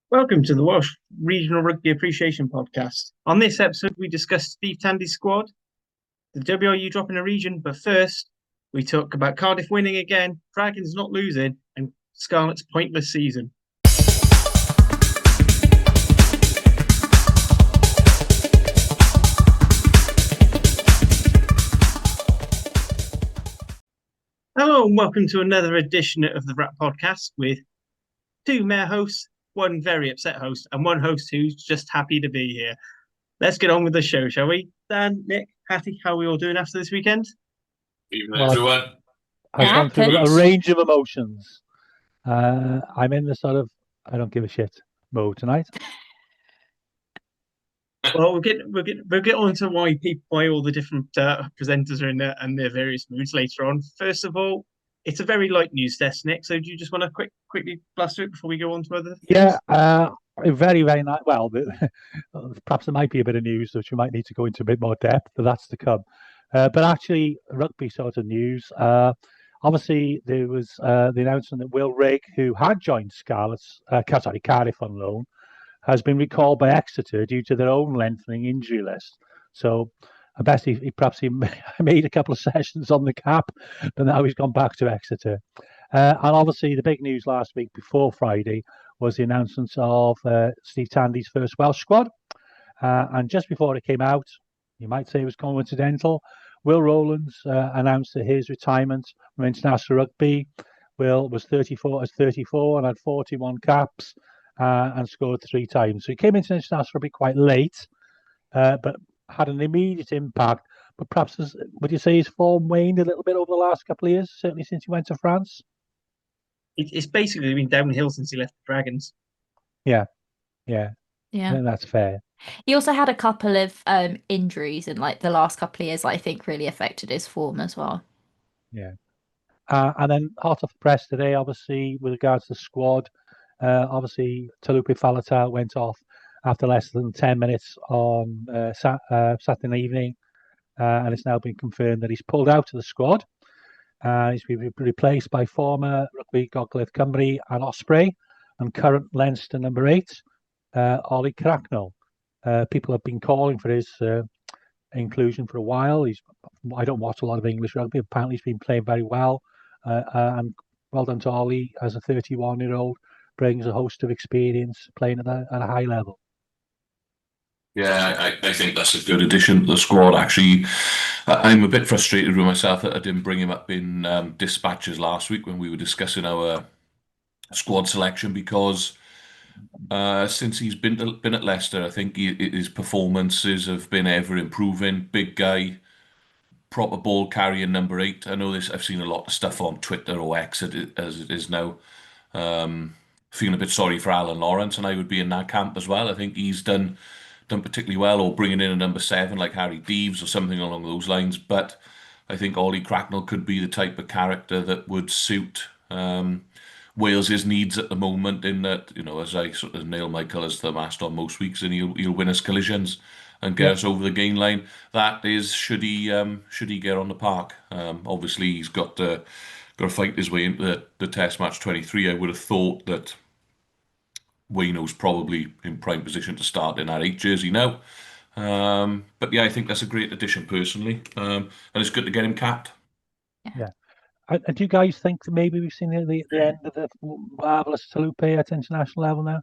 Welcome to the Welsh Regional Rugby Appreciation Podcast. On this episode, we discuss Steve Tandy's squad, the WRU drop in a region, but first, we talk about Cardiff winning again, Dragons not losing, and Scarlet's pointless season. Hello, and welcome to another edition of the WRRAP podcast with two mayor hosts, one very upset host, and one host who's just happy to be here. Let's get on with the show, shall we? Dan, Nick, Hattie, how are we all doing after this weekend? Evening, everyone. I've gone through a range of emotions. I'm in the sort of I don't give a shit mode tonight. Well, we'll get on to why all the different presenters are in there and their various moods later on. First of all, it's a very light news desk, Nick. So do you just want to quickly blast through it before we go on to other things? Yeah, very nice. Well, perhaps there might be a bit of news which we might need to go into a bit more depth, but that's to come. But actually, rugby sort of news. Obviously, there was the announcement that Will Rigg, who had joined Cardiff on loan, has been recalled by Exeter due to their own lengthening injury list. So I bet he perhaps made a couple of sessions on the cap, but now he's gone back to Exeter. And obviously, the big news last week before Friday was the announcement of Steve Tandy's first Welsh squad. And just before it came out, you might say it was coincidental, Will Rowlands announced that his retirement from international rugby. Will was 34 and had 41 caps and scored 3 times. So he came into international rugby quite late, but had an immediate impact. But perhaps, would you say his form waned a little bit over the last couple of years, certainly since he went to France? It's basically been downhill since he left the Dragons. Yeah. Yeah. I think that's fair. He also had a couple of injuries in like the last couple of years that I think really affected his form as well. Yeah. And then hot off the press today, obviously, with regards to the squad, obviously Talupe Faletau went off after less than 10 minutes on Saturday evening, and it's now been confirmed that he's pulled out of the squad. He's been replaced by former Rugby Gogledd Cymru and Osprey and current Leinster number 8, Ollie Cracknell. People have been calling for his inclusion for a while. I don't watch a lot of English rugby. Apparently he's been playing very well, and well done to Ollie as a 31-year-old. Brings a host of experience playing at a high level. Yeah, I think that's a good addition to the squad. Actually, I'm a bit frustrated with myself that I didn't bring him up in dispatches last week when we were discussing our squad selection, because since he's been at Leicester, I think his performances have been ever improving. Big guy, proper ball carrying number 8. I know this. I've seen a lot of stuff on Twitter or X as it is now. Feeling a bit sorry for Alan Lawrence, and I would be in that camp as well. I think he's done particularly well, or bringing in a number 7 like Harry Deeves or something along those lines. But I think Ollie Cracknell could be the type of character that would suit Wales's needs at the moment. In that, as I sort of nail my colours to the mast on most weeks, and he'll win us collisions and get us over the gain line. That is, should he get on the park. Obviously, he's got to fight his way into the Test match 23. I would have thought that Wayno's probably in prime position to start in that 8 jersey now. But yeah, I think that's a great addition personally, and it's good to get him capped. Yeah. And do you guys think that maybe we've seen the end of the marvellous Talupe at international level now?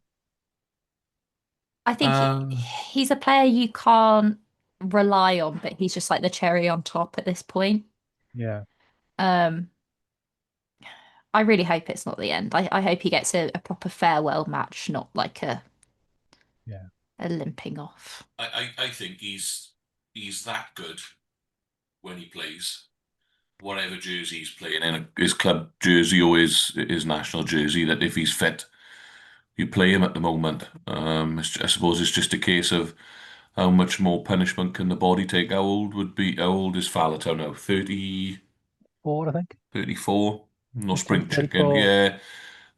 I think he's a player you can't rely on, but he's just like the cherry on top at this point. Yeah. I really hope it's not the end. I hope he gets a proper farewell match, not like a limping off. I think he's that good when he plays, whatever jersey he's playing in, his club jersey or his national jersey, that if he's fit, you play him at the moment. I suppose it's just a case of how much more punishment can the body take. How old is Faletau now? 34, I think. 34. No spring 34. chicken. Yeah.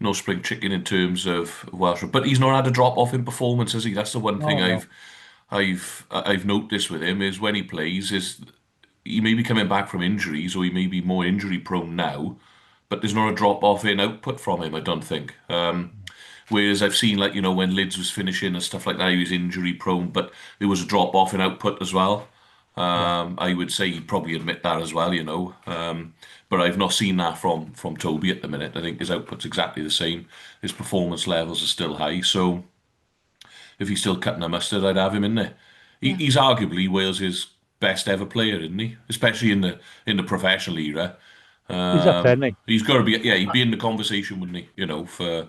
No spring chicken in terms of Welsh, but he's not had a drop off in performance, has he? That's the one thing I've noticed with him, is when he plays, is he may be coming back from injuries, or he may be more injury prone now, but there's not a drop off in output from him, I don't think. Whereas I've seen, like, when Lids was finishing and stuff like that, he was injury prone, but there was a drop off in output as well. I would say he'd probably admit that as well. But I've not seen that from Toby at the minute. I think his output's exactly the same. His performance levels are still high. So if he's still cutting the mustard, I'd have him in there. Yeah. He's arguably Wales's best ever player, isn't he? Especially in the professional era. He's up there, isn't he? He's got to be, yeah, he'd be in the conversation, wouldn't he? For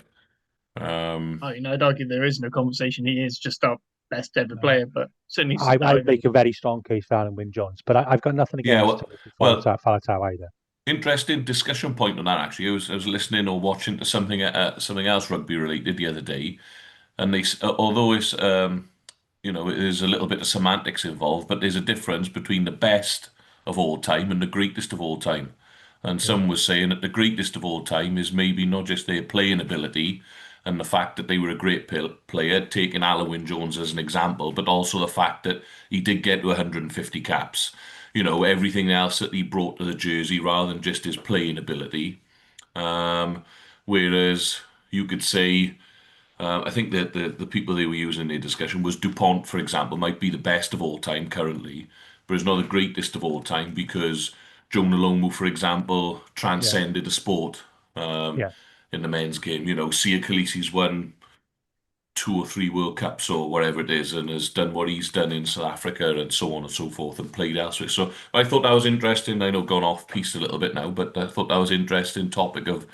I'd argue there is no conversation. He is just our best ever player, but certainly I'd make a very strong case for Alan Wynne-Jones, but I've got nothing Yeah, against Faletau either. interesting discussion point on that actually. I was listening or watching to something else rugby related the other day, and although it's there's a little bit of semantics involved, but there's a difference between the best of all time and the greatest of all time. And some was saying that the greatest of all time is maybe not just their playing ability and the fact that they were a great player, taking Alan Wynne-Jones as an example, but also the fact that he did get to 150 caps. Everything else that he brought to the jersey rather than just his playing ability. Whereas you could say, I think that the people they were using in their discussion was DuPont, for example, might be the best of all time currently, but it's not the greatest of all time because Jonah Lomu, for example, transcended the sport Yeah. in the men's game. Sia Khaleesi's won 2 or 3 World Cups or whatever it is, and has done what he's done in South Africa and so on and so forth, and played elsewhere. So I thought that was interesting. I know gone off piece a little bit now, but I thought that was interesting topic of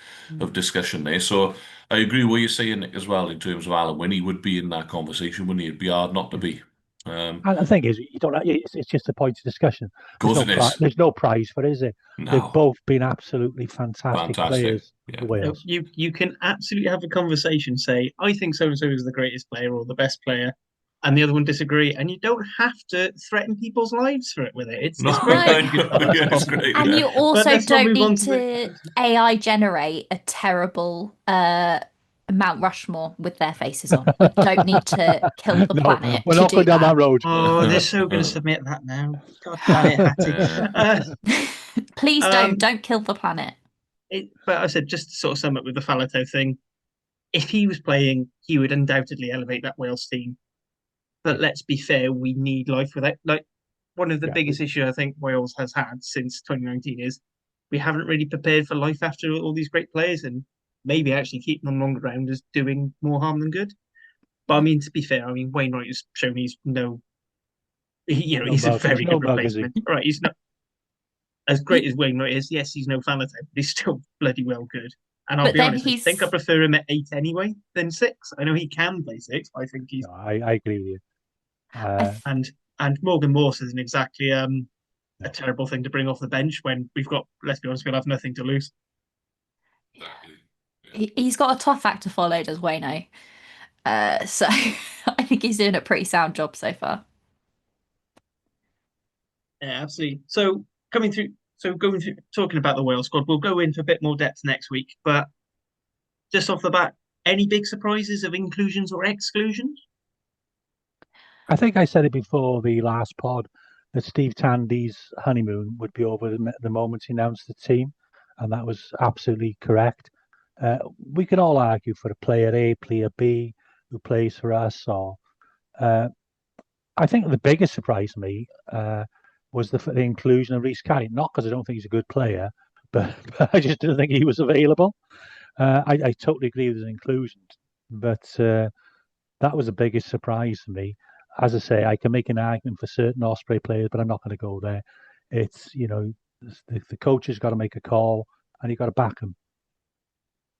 discussion there. So I agree with what you're saying, Nick, as well, in terms of Alan Wynne. He would be in that conversation, wouldn't he? It'd be hard not to be. And the thing is, you don't. It's just a point of discussion. Of course it is. There's no prize for it, is it? No. They've both been absolutely fantastic players Yeah. for Wales. You can absolutely have a conversation, say, I think so and so is the greatest player or the best player, and the other one disagree, and you don't have to threaten people's lives for it with it. It's great. Yeah, it's great. And you also let's not don't move on need to to AI generate a terrible Mount Rushmore with their faces on. You don't need to kill the planet. We're to not do going down that that. road. Oh, they're so going to submit that now. God damn it, Hattie. Please don't kill the planet. But I said, just to sort of sum up with the Faletau thing, if he was playing, he would undoubtedly elevate that Wales team. But let's be fair, we need life without, like, one of the biggest issues I think Wales has had since 2019 is we haven't really prepared for life after all these great players, and maybe actually keeping them on the ground is doing more harm than good. But I mean, to be fair, Wainwright has shown he's he's a very good replacement. Right, he's not as great as Wainwright is. Yes, he's no Faletau, but he's still bloody well good. And I'll be honest, I think I prefer him at 8 anyway than 6. I know he can play 6. I think he's. No, I agree with you. And Morgan Morse isn't exactly a terrible thing to bring off the bench when we've got, let's be honest, we'll have nothing to lose. He's got a tough act to follow, does Wayno. So I think he's doing a pretty sound job so far. Yeah, absolutely. So going through, talking about the Wales squad, we'll go into a bit more depth next week. But just off the bat, any big surprises of inclusions or exclusions? I think I said it before the last pod that Steve Tandy's honeymoon would be over the moment he announced the team, and that was absolutely correct. We can all argue for a player A, player B, who plays for us, or I think the biggest surprise to me was the inclusion of Rhys Carry. Not because I don't think he's a good player, but I just didn't think he was available. I totally agree with his inclusion, but that was the biggest surprise to me. As I say, I can make an argument for certain Osprey players, but I'm not going to go there. It's, the coach has got to make a call, and you've got to back him.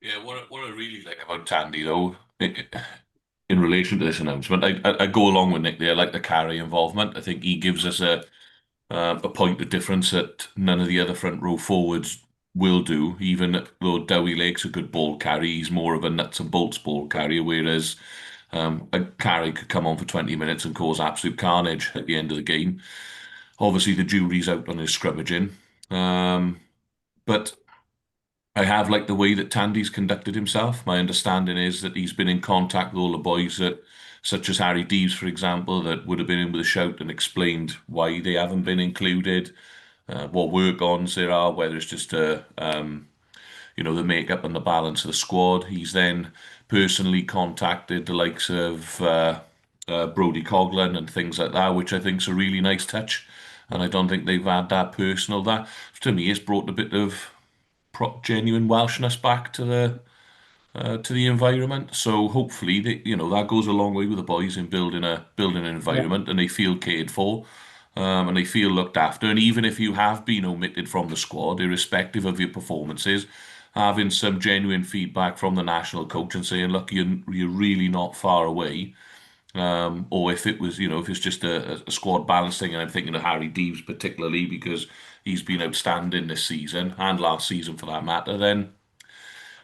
Yeah, what I really like about Tandy, though, in relation to this announcement, I go along with Nick there. I like the Carry involvement. I think he gives us a point of difference that none of the other front row forwards will do. Even though Dowie Lake's a good ball carry, he's more of a nuts and bolts ball carrier, whereas a Carry could come on for 20 minutes and cause absolute carnage at the end of the game. Obviously, the jury's out on his scrummaging. But I have liked the way that Tandy's conducted himself. My understanding is that he's been in contact with all the boys, such as Harry Deeves, for example, that would have been in with a shout and explained why they haven't been included, what work-ons there are, whether it's just the makeup and the balance of the squad. He's then personally contacted the likes of Brodie Coughlin and things like that, which I think is a really nice touch. And I don't think they've had that personal. That to me, it's brought a bit of genuine Welshness back to the environment. So hopefully, that goes a long way with the boys in building an environment, and they feel cared for, and they feel looked after. And even if you have been omitted from the squad, irrespective of your performances, having some genuine feedback from the national coach and saying, "Look, you're really not far away." Or if it was, if it's just a squad balance thing, and I'm thinking of Harry Deeves particularly because he's been outstanding this season and last season for that matter, then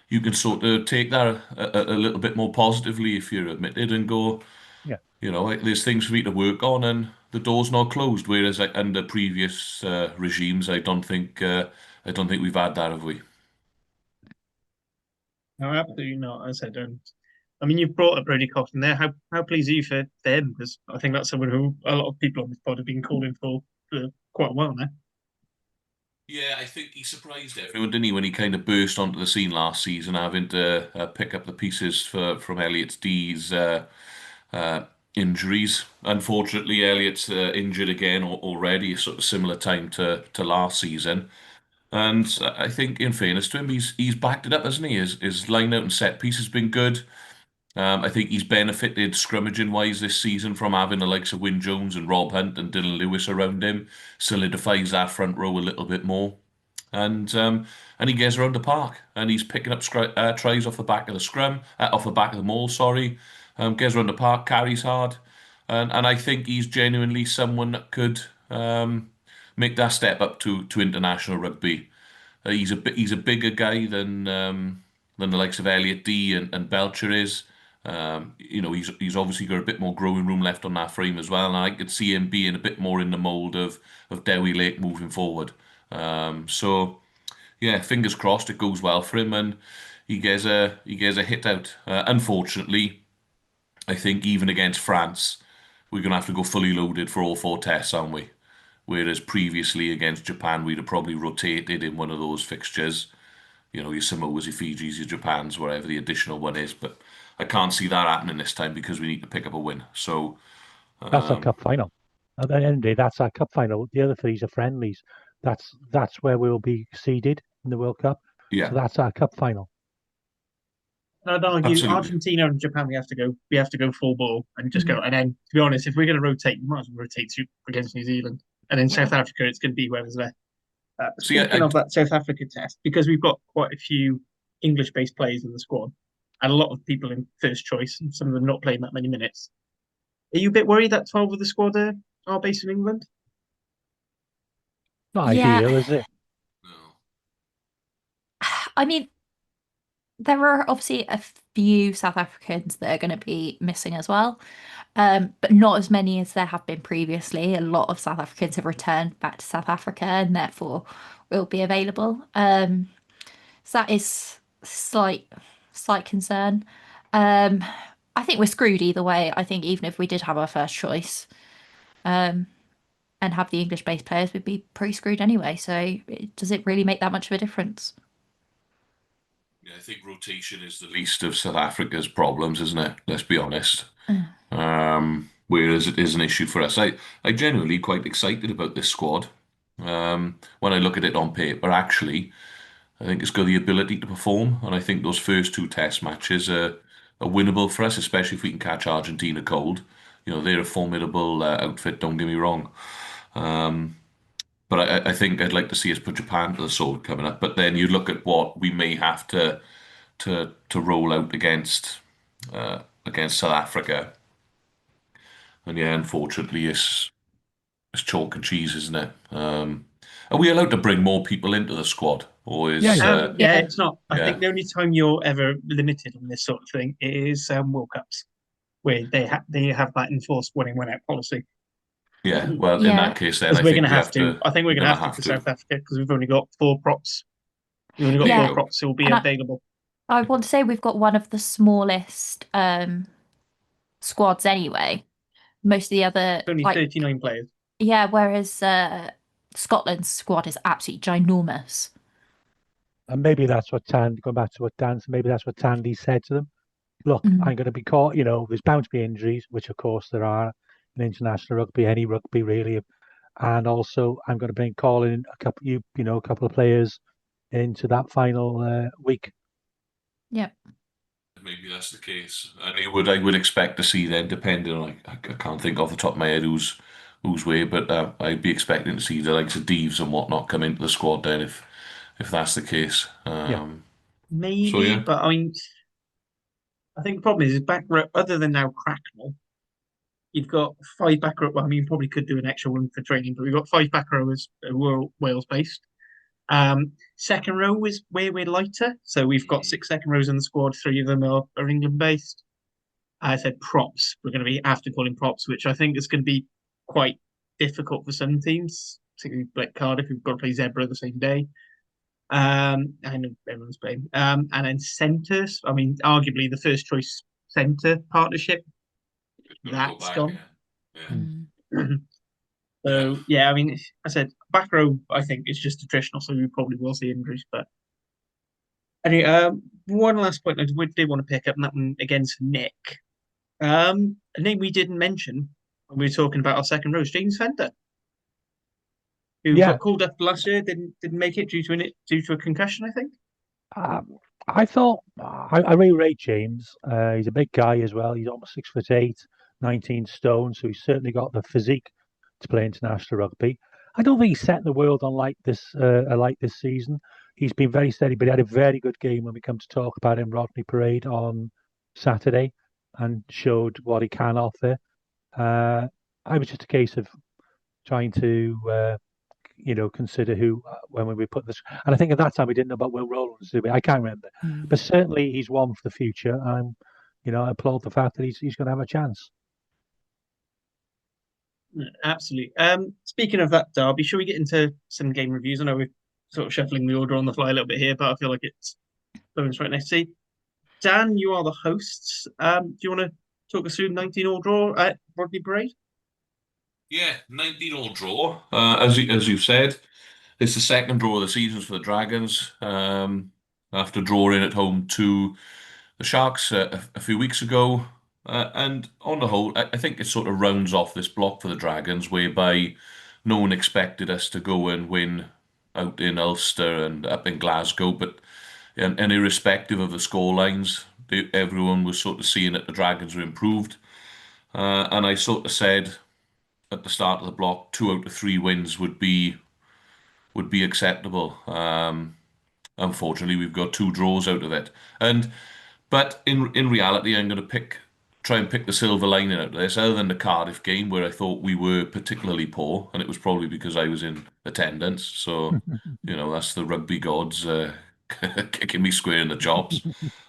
you can sort of take that a little bit more positively if you're admitted and go, Yeah. there's things for me to work on and the door's not closed. Whereas under previous regimes, I don't think we've had that, have we? No, absolutely not. As I said, I mean, you've brought up Brodie Coughlin there. How pleased are you for them? Because I think that's someone who a lot of people on this pod have been calling for quite a while now. Yeah, I think he surprised everyone, didn't he, when he kind of burst onto the scene last season, having to pick up the pieces from Elliot D's uh, injuries. Unfortunately, Elliot's injured again already, sort of similar time to last season. And I think, in fairness to him, he's backed it up, hasn't he? His line out and set piece has been good. I think he's benefited scrummaging wise this season from having the likes of Wyn Jones and Rob Hunt and Dylan Lewis around him. Solidifies that front row a little bit more. And he gets around the park and he's picking up tries off the back of the off the back of the maul, sorry. Gets around the park, carries hard. And I think he's genuinely someone that could make that step up to international rugby. He's a bigger guy than the likes of Elliot D and Belcher is. He's obviously got a bit more growing room left on that frame as well, and I could see him being a bit more in the mould of Dewi Lake moving forward. So yeah, fingers crossed it goes well for him and he gets a hit out. Unfortunately, I think even against France, we're gonna have to go fully loaded for all four tests, aren't we? Whereas previously against Japan, we'd have probably rotated in one of those fixtures. Your Samoas, your Fijis, your Japans, whatever the additional one is. But I can't see that happening this time because we need to pick up a win. So That's our cup final. At the end of the day, that's our cup final. The other three are friendlies. That's where we'll be seeded in the World Cup. yeah, So that's our cup final. I'd argue absolutely. Argentina and Japan. We have to go full ball and just go. And then, to be honest, if we're going to rotate, we might as well rotate against New Zealand. And in South Africa, it's going to be whoever's there. Speaking of that South Africa test, because we've got quite a few English-based players in the squad, and a lot of people in first choice, and some of them not playing that many minutes. Are you a bit worried that 12 of the squad are based in England? Not Yeah. ideal, is it? No. I mean, there are obviously a few South Africans that are going to be missing as well, but not as many as there have been previously. A lot of South Africans have returned back to South Africa and therefore will be available. So that is slight concern. I think we're screwed either way. I think even if we did have our first choice, and have the English-based players, we'd be pretty screwed anyway. So does it really make that much of a difference? Yeah, I think rotation is the least of South Africa's problems, isn't it? Let's be honest. Whereas it is an issue for us. I genuinely quite excited about this squad. When I look at it on paper, actually, I think it's got the ability to perform, and I think those first two test matches are winnable for us, especially if we can catch Argentina cold. They're a formidable outfit, don't get me wrong. But I think I'd like to see us put Japan to the sword coming up. But then you look at what we may have to roll out against South Africa, and yeah, unfortunately, it's chalk and cheese, isn't it? Are we allowed to bring more people into the squad, or is Yeah. Yeah, it's not. I Yeah. think the only time you're ever limited on this sort of thing is World Cups, where they have that enforced one in, one out policy. yeah? Well, in Yeah. that case, then Because I we're think going to we have to. I think we're going to have to for South Africa because we've only got four props. We've only got Yeah. four props who will be And available. I want to say we've got one of the smallest squads anyway. Most of the other, It's only 39 players. yeah, whereas Scotland's squad is absolutely ginormous. And maybe that's what going back to what Dan, maybe that's what Tandy said to them. look, Mm. I'm going to be caught. There's bound to be injuries, which of course there are in international rugby, any rugby really, and also I'm going to be calling a couple of players into that final week. Yep. Maybe that's the case. And I would expect to see then, depending on I can't think off the top of my head who's way, but I'd be expecting to see the likes of Deves and whatnot come into the squad then if that's the case. Yeah. So Maybe, yeah. but I mean, I think the problem is back row, other than now Cracknell, you've got five back row. Well, I mean, you probably could do an extra one for training, but we've got five back rowers who are Wales based. Second row is where we're lighter. So we've got six second rows in the squad, three of them are England based. I said props. We're going to be after calling props, which I think is going to be quite difficult for some teams, particularly like Cardiff, who've got to play Zebra the same day. I know everyone's playing. And then centres. I mean, arguably the first choice centre partnership, that's gone. Yeah. Mm. So yeah, I mean, I said back row. I think it's just attritional, so we probably will see injuries. But anyway, one last point I did want to pick up, and that one against Nick. A name we didn't mention when we were talking about our second row is James Fender, who Yeah. got called up last year, didn't make it due to a concussion, I think. I thought I really rate James. He's a big guy as well. He's almost 6'8", 19 stone, so he's certainly got the physique to play international rugby. I don't think he's set the world on like this season. He's been very steady, but he had a very good game when we come to talk about him, Rodney Parade on Saturday, and showed what he can offer. I was just a case of trying to consider who when we put this. And I think at that time we didn't know about Will Rowlands, did we? I can't remember, Mm. but certainly he's one for the future. I applaud the fact that he's going to have a chance. Absolutely. Speaking of that derby, shall we get into some game reviews? I know we're sort of shuffling the order on the fly a little bit here, but I feel like it's phones right next to you. Dan, you are the hosts. Do you want to talk us through 19 all draw at Rodney Parade? Yeah, 19-all draw. As you've said, it's the second draw of the season for the Dragons. After drawing at home to the Sharks a few weeks ago, and on the whole, I think it sort of rounds off this block for the Dragons, whereby no one expected us to go and win out in Ulster and up in Glasgow, but and irrespective of the scorelines, everyone was sort of seeing that the Dragons were improved. And I sort of said at the start of the block, 2 out of 3 wins would be acceptable. Unfortunately, we've got 2 draws out of it, but in reality, I'm going to try and pick the silver lining out of this. Other than the Cardiff game, where I thought we were particularly poor, and it was probably because I was in attendance. So, that's the rugby gods kicking me square in the chops.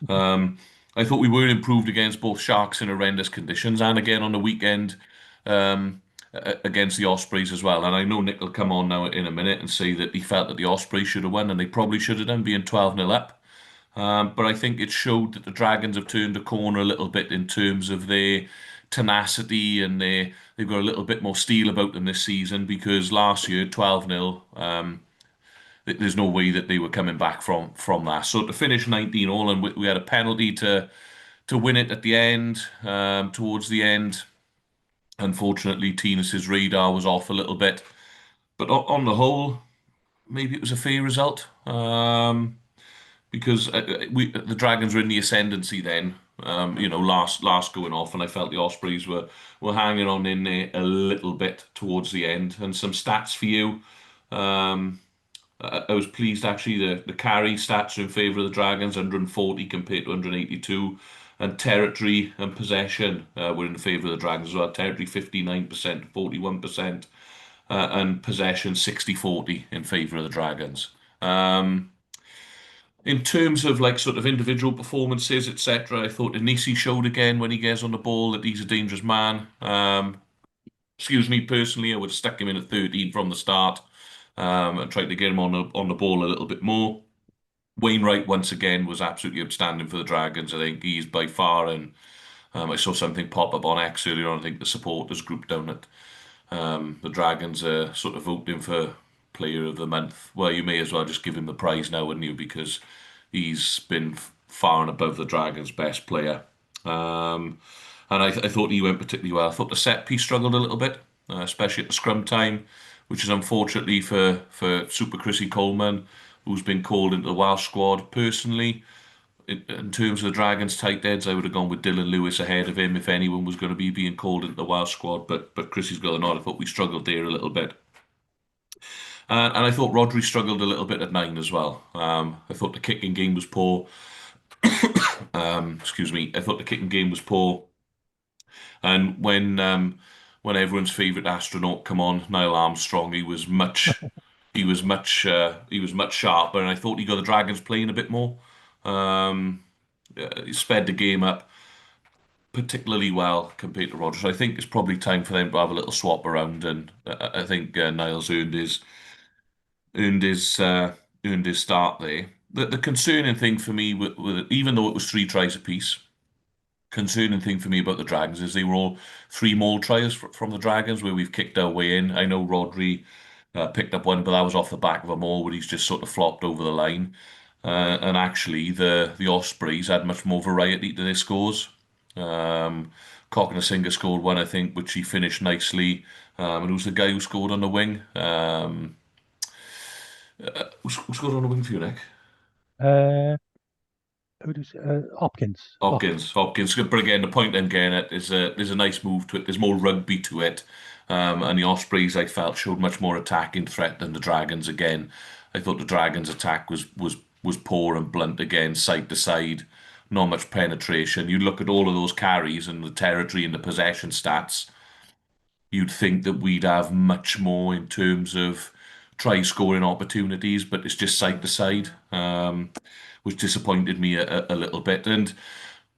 I thought we were improved against both Sharks in horrendous conditions, and again on the weekend. Against the Ospreys as well. And I know Nick will come on now in a minute and say that he felt that the Ospreys should have won, and they probably should have done, being 12-0 up. But I think it showed that the Dragons have turned a corner a little bit in terms of their tenacity, and they've got a little bit more steel about them this season, because last year, 12-0, there's no way that they were coming back from that. So to finish 19-all, and we had a penalty to win it at the end, towards the end. Unfortunately, Tinus's radar was off a little bit, but on the whole, maybe it was a fair result, because the Dragons were in the ascendancy then. Last going off, and I felt the Ospreys were hanging on in there a little bit towards the end. And some stats for you. I was pleased actually. The carry stats are in favour of the Dragons, 140 compared to 182. And territory and possession were in favour of the Dragons as well. Territory 59%, 41%, and possession 60-40 in favour of the Dragons. In terms of sort of individual performances, etc., I thought Anisi showed again when he gets on the ball that he's a dangerous man. Excuse me, personally, I would have stuck him in at 13 from the start, and tried to get him on the ball a little bit more. Wainwright once again was absolutely outstanding for the Dragons. I think he's by far, and I saw something pop up on X earlier on. I think the supporters group down at the Dragons are sort of voting for Player of the Month. Well, you may as well just give him the prize now, wouldn't you? Because he's been far and above the Dragons' best player. And I thought he went particularly well. I thought the set piece struggled a little bit, especially at the scrum time, which is unfortunately for Super Chrissy Coleman, who's been called into the Welsh squad. Personally, in terms of the Dragons tight heads, I would have gone with Dylan Lewis ahead of him if anyone was going to be being called into the Welsh squad. But Chrissy's got the nod. I thought we struggled there a little bit. And I thought Rodri struggled a little bit at 9 as well. I thought the kicking game was poor. Excuse me. I thought the kicking game was poor. And when everyone's favourite astronaut come on, Niall Armstrong, he was much sharper, and I thought he got the Dragons playing a bit more. He sped the game up particularly well compared to Rodgers. I think it's probably time for them to have a little swap around, and I think Niall's earned his uh, earned his start there. The concerning thing for me, even though it was 3 tries apiece, concerning thing for me about the Dragons is they were all 3 maul tries from the Dragons where we've kicked our way in. I know Rodri picked up one, but that was off the back of a maul where he's just sort of flopped over the line. And actually, the Ospreys had much more variety to their scores. Cocknasinga scored one, I think, which he finished nicely. And who's the guy who scored on the wing? Who scored on the wing for you, Nick? Uh, Hopkins. Hopkins. But again, the point I'm getting at is there's a nice move to it. There's more rugby to it. And the Ospreys, I felt, showed much more attacking threat than the Dragons. Again, I thought the Dragons' attack was poor and blunt again, side to side, not much penetration. You look at all of those carries and the territory and the possession stats, you'd think that we'd have much more in terms of try scoring opportunities, but it's just side to side, which disappointed me a little bit. And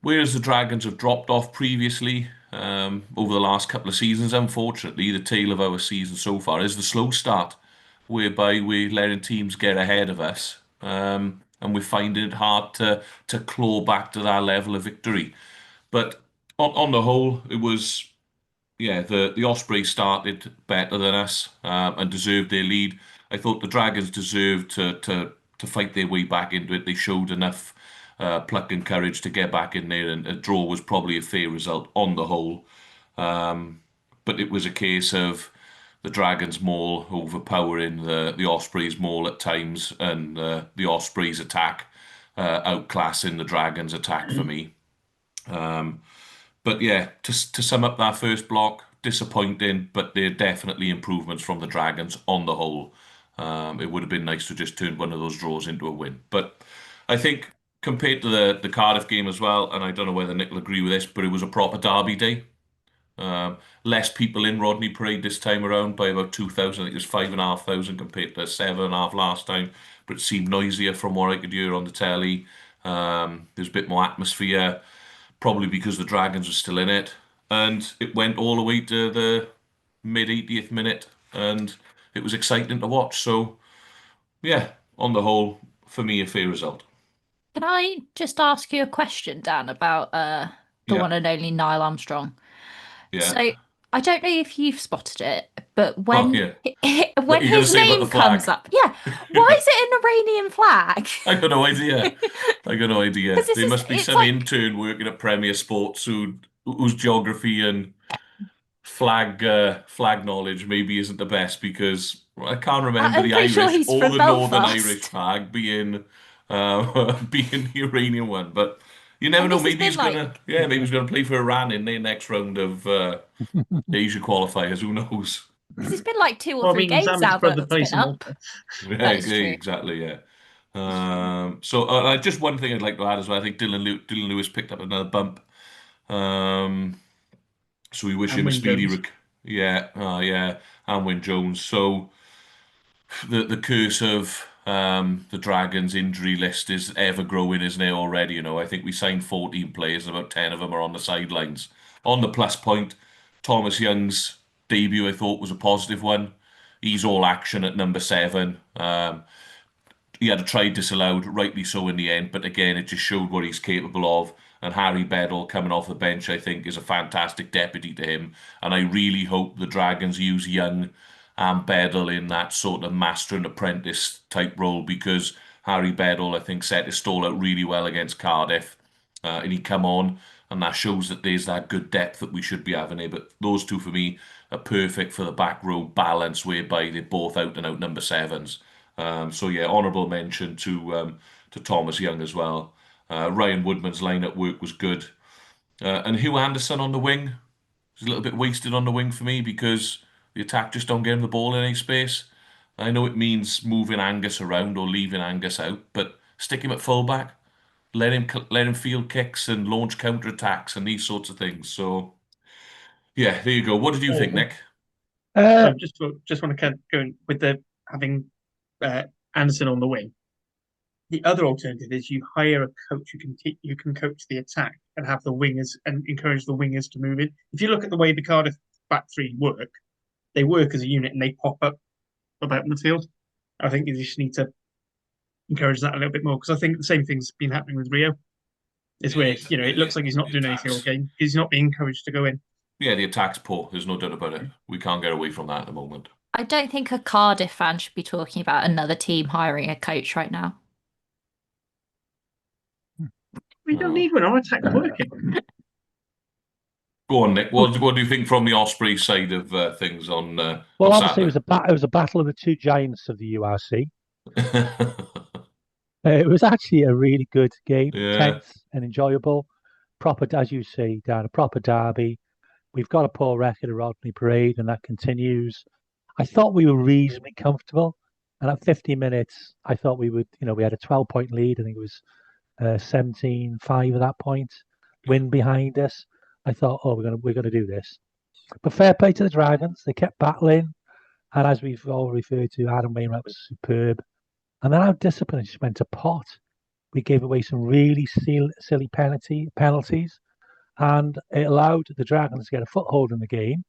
whereas the Dragons have dropped off previously over the last couple of seasons, unfortunately, the tale of our season so far is the slow start, whereby we're letting teams get ahead of us, and we're finding it hard to claw back to that level of victory. But on the whole, it was yeah, the Ospreys started better than us and deserved their lead. I thought the Dragons deserved to fight their way back into it. They showed enough pluck and courage to get back in there, and a draw was probably a fair result on the whole. But it was a case of the Dragons maul overpowering the Ospreys maul at times, and the Ospreys attack outclassing the Dragons attack for me. But yeah, to sum up that first block, disappointing, but they're definitely improvements from the Dragons on the whole. It would have been nice to just turn one of those draws into a win. But I think compared to the Cardiff game as well, and I don't know whether Nick will agree with this, but it was a proper derby day. Less people in Rodney Parade this time around by about 2,000. I think it was 5,500 compared to 7,500 last time, but it seemed noisier from what I could hear on the telly. There's a bit more atmosphere, probably because the Dragons are still in it. And it went all the way to the mid 80th minute, and it was exciting to watch. So, yeah, on the whole, for me, a fair result. Can I just ask you a question, Dan, about the Yeah, one and only Niall Armstrong? yeah. So I don't know if you've spotted it, but Oh, when yeah. What when are you going to his say about the name comes flag? up, yeah, why is it an Iranian flag? I got no idea. I got no idea. Because this There is must be it's some like intern working at Premier Sports whose geography and flag knowledge maybe isn't the best because I can't remember I'm the pretty sure Irish he's or from the Northern Irish Belfast. flag being being the Iranian one. But you never And know. this has Maybe been he's like gonna maybe he's gonna play for Iran in their next round of Asia qualifiers. Who knows? because it's been like two or Well, I three mean, games Sam's now that brother it's plays been for up. Malta. Yeah, That is true. exactly. Yeah. That's true. So just one thing I'd like to add as well. I think Dylan Lewis picked up another bump. Um, so we wish And him a Wyn speedy Jones. yeah, and Wyn Jones. So the curse of the Dragons injury list is ever growing, isn't it already? You know, I think we signed 14 players, and about 10 of them are on the sidelines. On the plus point, Thomas Young's debut I thought was a positive one. He's all action at number 7. He had a try disallowed, rightly so in the end, but again, it just showed what he's capable of. And Harry Beddle coming off the bench, I think, is a fantastic deputy to him. And I really hope the Dragons use Young and Beddle in that sort of master and apprentice type role because Harry Beddle, I think, set his stall out really well against Cardiff. And he come on and that shows that there's that good depth that we should be having here. But those two for me are perfect for the back row balance, whereby they're both out and out number sevens. So yeah, honourable mention to Thomas Young as well. Ryan Woodman's line-up work was good, and Hugh Anderson on the wing was a little bit wasted on the wing for me because the attack just don't get him the ball in any space. I know it means moving Angus around or leaving Angus out, but stick him at fullback. Let him field kicks and launch counter attacks and these sorts of things. So yeah, there you go. What did you think, Nick? So just want to kind of go in with the having Anderson on the wing. The other alternative is you hire a coach who can coach the attack and have the wingers and encourage the wingers to move in. If you look at the way the Cardiff back three work, they work as a unit and they pop up about in the field. I think you just need to encourage that a little bit more because I think the same thing's been happening with Rio. It's where it looks like he's not doing anything all game because he's not being encouraged to go in. Yeah, the attack's poor. There's no doubt about it. We can't get away from that at the moment. I don't think a Cardiff fan should be talking about another team hiring a coach right now. We don't need one. Our attack's working. Go on, Nick. What do you think from the Osprey side of things on? Well, on obviously it was a battle of the two giants of the URC. It was actually a really good game, tense and enjoyable. Proper, as you say, Dan, a proper derby. We've got a poor record at Rodney Parade, and that continues. I thought we were reasonably comfortable, and at 50 minutes, I thought we would. We had a 12-point lead. I think it was 17-5 at that point. Win behind us. I thought, oh, we're gonna do this. But fair play to the Dragons. They kept battling, and as we've all referred to, Adam Wainwright was superb. And then our discipline just went to pot. We gave away some really silly penalties, and it allowed the Dragons to get a foothold in the game.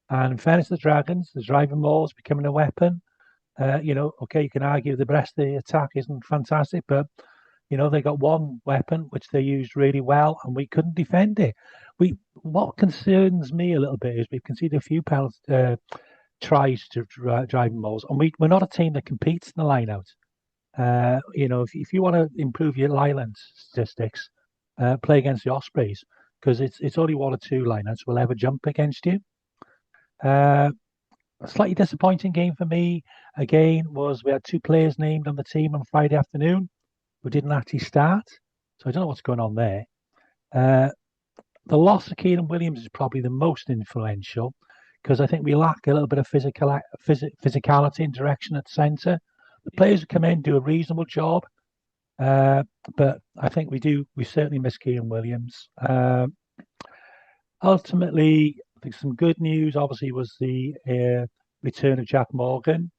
And in fairness to the Dragons, the driving maul is becoming a weapon. Okay, you can argue the rest of the attack isn't fantastic, but they got one weapon which they used really well, and we couldn't defend it. What concerns me a little bit is we've conceded a few tries to driving mauls, and we're not a team that competes in the line-out. If you want to improve your line statistics, play against the Ospreys because it's only one or two lineouts will ever jump against you. A slightly disappointing game for me again was we had two players named on the team on Friday afternoon who didn't actually start, so I don't know what's going on there. The loss of Kieran Williams is probably the most influential because I think we lack a little bit of physicality and direction at centre. The players who come in do a reasonable job, but I think we certainly miss Kieran Williams. Ultimately, I think some good news obviously was the return of Jack Morgan,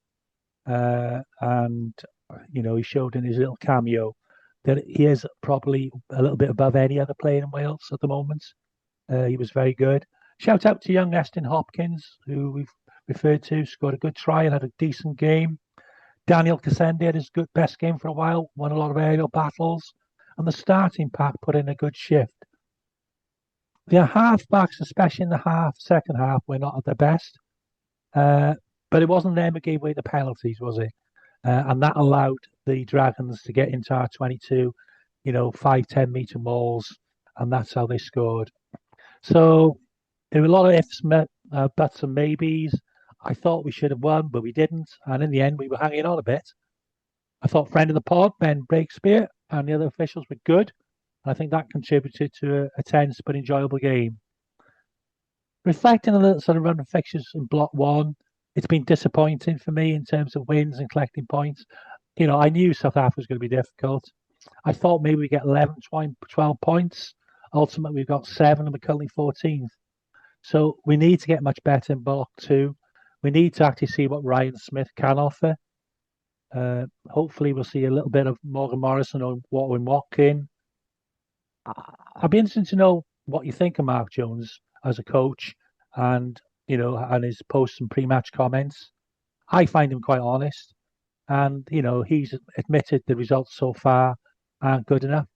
and he showed in his little cameo that he is probably a little bit above any other player in Wales at the moment. He was very good. Shout out to young Estin Hopkins, who we've referred to, scored a good try and had a decent game. Daniel Cassendi had his best game for a while, won a lot of aerial battles, and the starting pack put in a good shift. The half-backs, especially in the second half, were not at their best, but it wasn't them who gave away the penalties, was it? And that allowed the Dragons to get into our 22, 5-10 metre mauls, and that's how they scored. So there were a lot of ifs, buts, and maybes. I thought we should have won, but we didn't. And in the end, we were hanging on a bit. I thought friend of the pod, Ben Breakspear, and the other officials were good. And I think that contributed to a tense but enjoyable game. Reflecting on the sort of run of fixtures in Block 1, it's been disappointing for me in terms of wins and collecting points. I knew South Africa was going to be difficult. I thought maybe we get 11, 12 points. Ultimately, we've got 7 and we're currently 14th. So we need to get much better in Block 2. We need to actually see what Ryan Smith can offer. Hopefully, we'll see a little bit of Morgan Morrison or Watwin Watkin. I'd be interested to know what you think of Mark Jones as a coach and his post and pre-match comments. I find him quite honest, and he's admitted the results so far aren't good enough.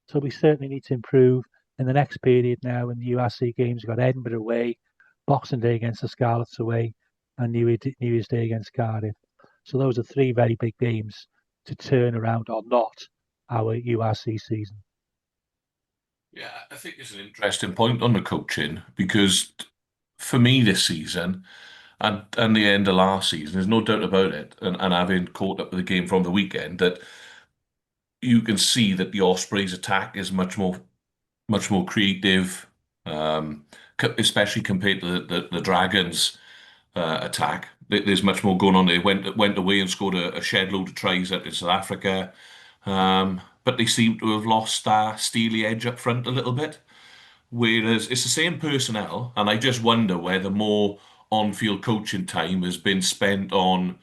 So we certainly need to improve in the next period now. In the URC games, we've got Edinburgh away, Boxing Day against the Scarlets away, and New Year's Day against Cardiff. So those are 3 very big games to turn around or not our URC season. Yeah, I think it's an interesting point on the coaching because for me this season and the end of last season, there's no doubt about it. And having caught up with the game from the weekend, that you can see that the Ospreys' attack is much more creative, um, especially compared to the Dragons' attack. There's much more going on. They went away and scored a shed load of tries out in South Africa, but they seem to have lost that steely edge up front a little bit. Whereas it's the same personnel, and I just wonder whether more on-field coaching time has been spent on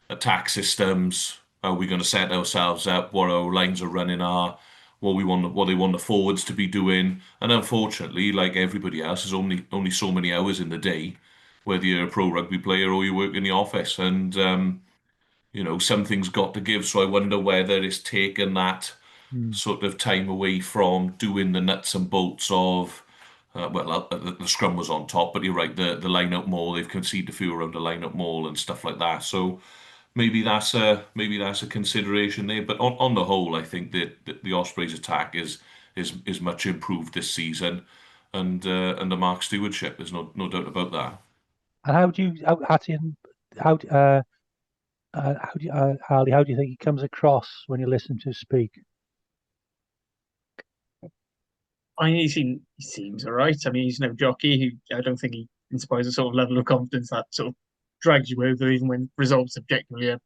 attack systems. How are we going to set ourselves up? What our lines of running are? What they want the forwards to be doing? And unfortunately, like everybody else, there's only so many hours in the day, whether you're a pro rugby player or you work in the office, and something's got to give. So I wonder whether it's taken that Mm. sort of time away from doing the nuts and bolts of. The scrum was on top, but you're right. The line out maul, they've conceded a few around the line out maul and stuff like that. So maybe that's a consideration there. But on the whole, I think that the Ospreys' attack is much improved this season, and the Mark stewardship. There's no doubt about that. And how do- uh, how do you, Harley, how do you think he comes across when you listen to him speak? I mean, he seems all right. I mean, he's no jockey. I don't think he inspires a sort of level of confidence that sort of drags you over, even when results objectively are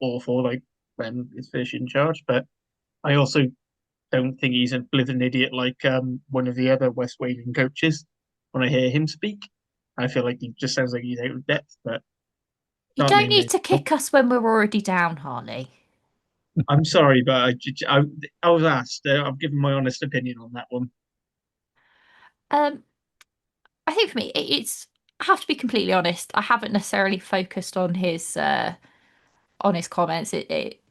awful, like when it's Fish in charge. But I also don't think he's a blithering idiot like one of the other West Walian coaches. When I hear him speak, I feel like he just sounds like he's out of depth. But You not don't me, need mate. to kick us when we're already down, Harley. I'm sorry, but I was asked. I've given my honest opinion on that one. Um, I think for me, I have to be completely honest. I haven't necessarily focused on his comments.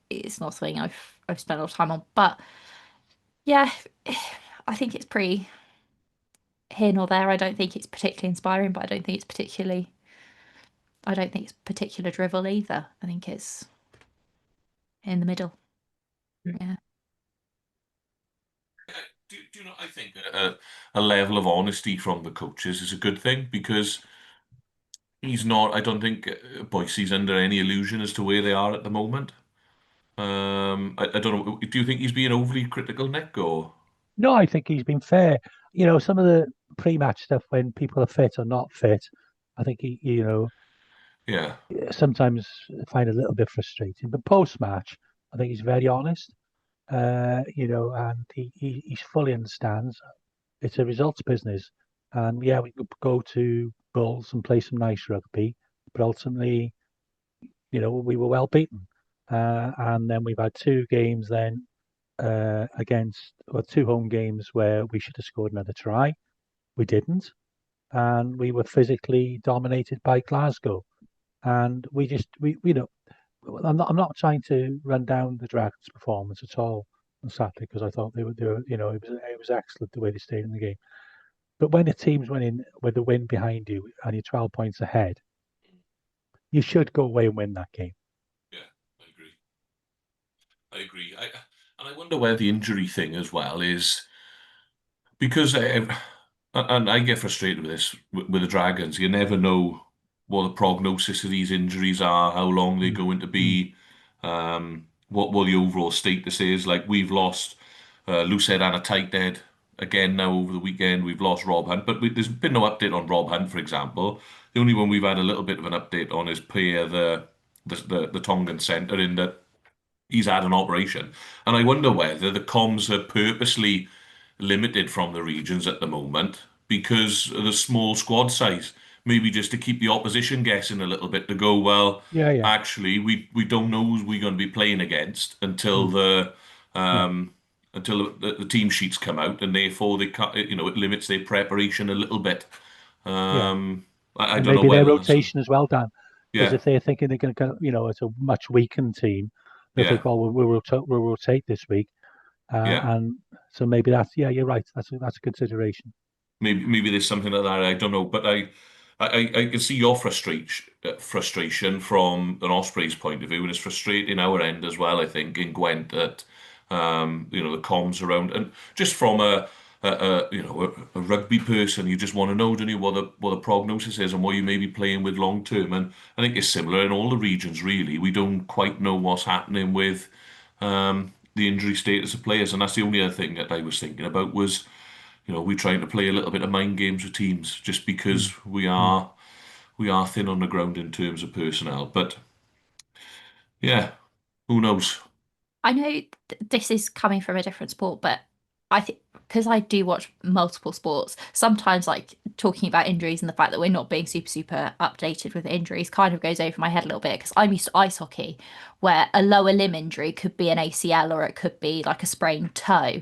It's not something I've spent a lot of time on, but yeah, I think it's pretty here nor there. I don't think it's particularly inspiring, but I don't think it's particular drivel either. I think it's in the middle. Yeah. Do you know? I think a level of honesty from the coaches is a good thing because he's not. I don't think Boise's under any illusion as to where they are at the moment. I don't know. Do you think he's being overly critical, Nick, or? No, I think he's been fair. Some of the pre-match stuff when people are fit or not fit, I think Yeah, sometimes find a little bit frustrating. But post-match, I think he's very honest. And he fully understands it's a results business. And yeah, we could go to Bulls and play some nice rugby, but ultimately, we were well beaten. And then we've had two games then two home games where we should have scored another try. We didn't. And we were physically dominated by Glasgow. And I'm not trying to run down the Dragons' performance at all on Saturday because I thought it was excellent the way they stayed in the game. But when a team's winning with the win behind you and you're 12 points ahead, you should go away and win that game. yeah, I agree. I agree. And I wonder where the injury thing as well is because and I get frustrated with this with the Dragons. You never know what the prognosis of these injuries are, how long they're Mm, going to mm. be, what the overall status is. Like we've lost Lucid and a tight head again now over the weekend. We've lost Rob Hunt, but there's been no update on Rob Hunt, for example. The only one we've had a little bit of an update on is Pierre, the Tongan centre, in that he's had an operation. And I wonder whether the comms are purposely limited from the regions at the moment because of the small squad size. Maybe just to keep the opposition guessing a little bit to go, well, Yeah, yeah. actually, we don't know who we're going to be playing against until Mm, the yeah, um, the team sheets come out, and therefore it limits their preparation a little bit. yeah. I And don't know maybe their whether there's rotation as well, Dan. Because yeah, if they're thinking they're going to, it's a much weakened team, they'll yeah, think, well, we'll rotate this week. yeah. And so maybe yeah, you're right. That's a consideration. Maybe there's something like that. I don't know, but I can see your frustration from an Ospreys point of view, and it's frustrating our end as well. I think in Gwent that the comms around and just from a rugby person. You just want to know, don't you, what the prognosis is and what you may be playing with long term. And I think it's similar in all the regions, really. We don't quite know what's happening with the injury status of players, and that's the only other thing that I was thinking about was, we're trying to play a little bit of mind games with teams just because Mm. we are thin on the ground in terms of personnel. But yeah, who knows? I know this is coming from a different sport, but I think because I do watch multiple sports, sometimes like talking about injuries and the fact that we're not being super updated with injuries kind of goes over my head a little bit because I'm used to ice hockey, where a lower limb injury could be an ACL or it could be like a sprained toe,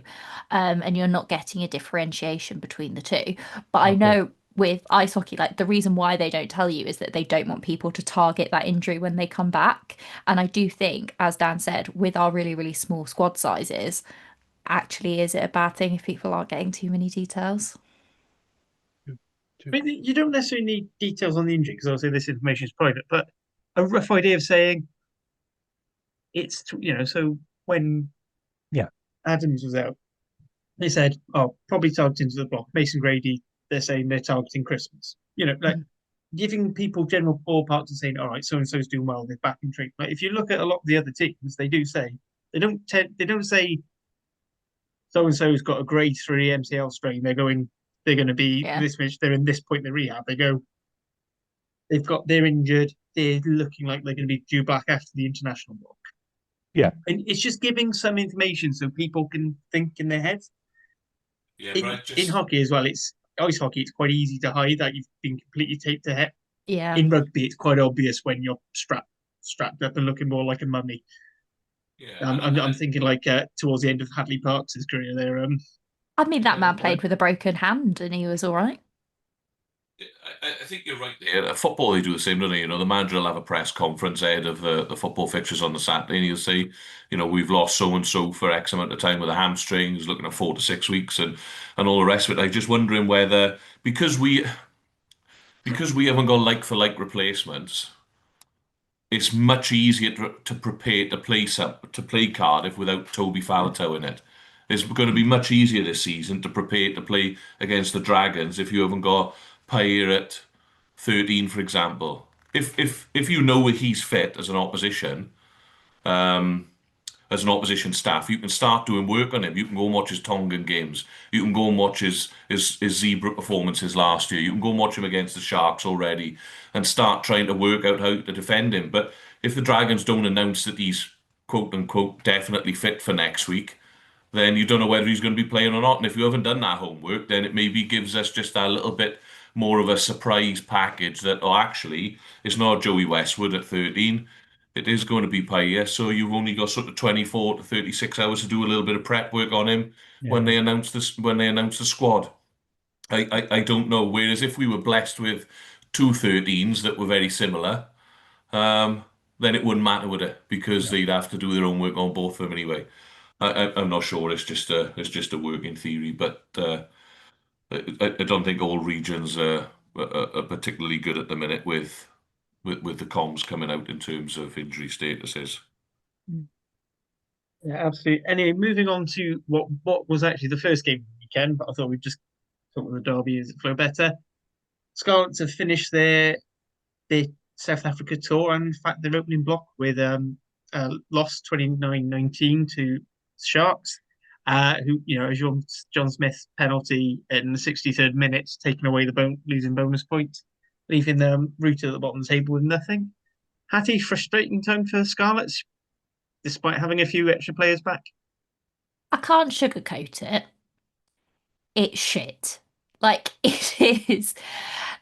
and you're not getting a differentiation between the two. But I Okay. know with ice hockey, like the reason why they don't tell you is that they don't want people to target that injury when they come back. And I do think, as Dan said, with our really small squad sizes, actually, is it a bad thing if people aren't getting too many details? Two, two. I mean, you don't necessarily need details on the injury because obviously this information is private, but a rough idea of saying so when Yeah. Adams was out, they said, oh, probably targeting to the block. Mason Grady, they're saying they're targeting Christmas. Like Mhm. giving people general ballparks and saying, all right, so and so's doing well, they're back in training. Like if you look at a lot of the other teams, they do say they don't say so and so's got a grade 3 MCL strain. They're going to be Yeah. this much. They're in this point in the rehab. They're injured. They're looking like they're going to be due back after the international block. Yeah. And it's just giving some information so people can think in their heads. Yeah, but I In just hockey as well, it's ice hockey. It's quite easy to hide that you've been completely taped to head. Yeah. In rugby, it's quite obvious when you're strapped up and looking more like a mummy. yeah, and I'm thinking like towards the end of Hadley Parks' career there. I mean, that man Uh, played with a broken hand and he was all right. I think you're right there. At football, they do the same, don't they? The manager will have a press conference ahead of the football fixtures on the Saturday, and he'll say, we've lost so and so for X amount of time with a hamstring. He's looking at 4 to 6 weeks and all the rest of it. I'm just wondering whether because we haven't got like for like replacements, it's much easier to prepare to play Cardiff without Toby Faletau in it. It's going to be much easier this season to prepare to play against the Dragons if you haven't got Payer at 13, for example. If you know he's fit as an opposition staff, you can start doing work on him. You can go and watch his Tongan games. You can go and watch his Zebra performances last year. You can go and watch him against the Sharks already and start trying to work out how to defend him. But if the Dragons don't announce that he's quote unquote definitely fit for next week, then you don't know whether he's going to be playing or not. And if you haven't done that homework, then it maybe gives us just a little bit more of a surprise package that, oh, actually, it's not Joey Westwood at 13. It is going to be Paya. So you've only got sort of 24 to 36 hours to do a little bit of prep work on him when Yeah. they announce this, when they announce the squad. I don't know. Whereas if we were blessed with two 13s that were very similar, um, then it wouldn't matter, would it? Because No. they'd have to do their own work on both of them anyway. I'm not sure. It's just a working theory, but I don't think all regions are particularly good at the minute with the comms coming out in terms of injury statuses. Mm. yeah, absolutely. Anyway, moving on to what was actually the first game of the weekend, but I thought we'd just talk with the derby as it flow better. Scarlets have finished their South Africa tour, and in fact, their opening block with lost 29-19 to Sharks, who, a John Smith penalty in the 63rd minute, taking away losing bonus point, leaving them rooted at the bottom of the table with nothing. Hattie, frustrating time for Scarlets, despite having a few extra players back. I can't sugarcoat it. It's shit. Like, it is.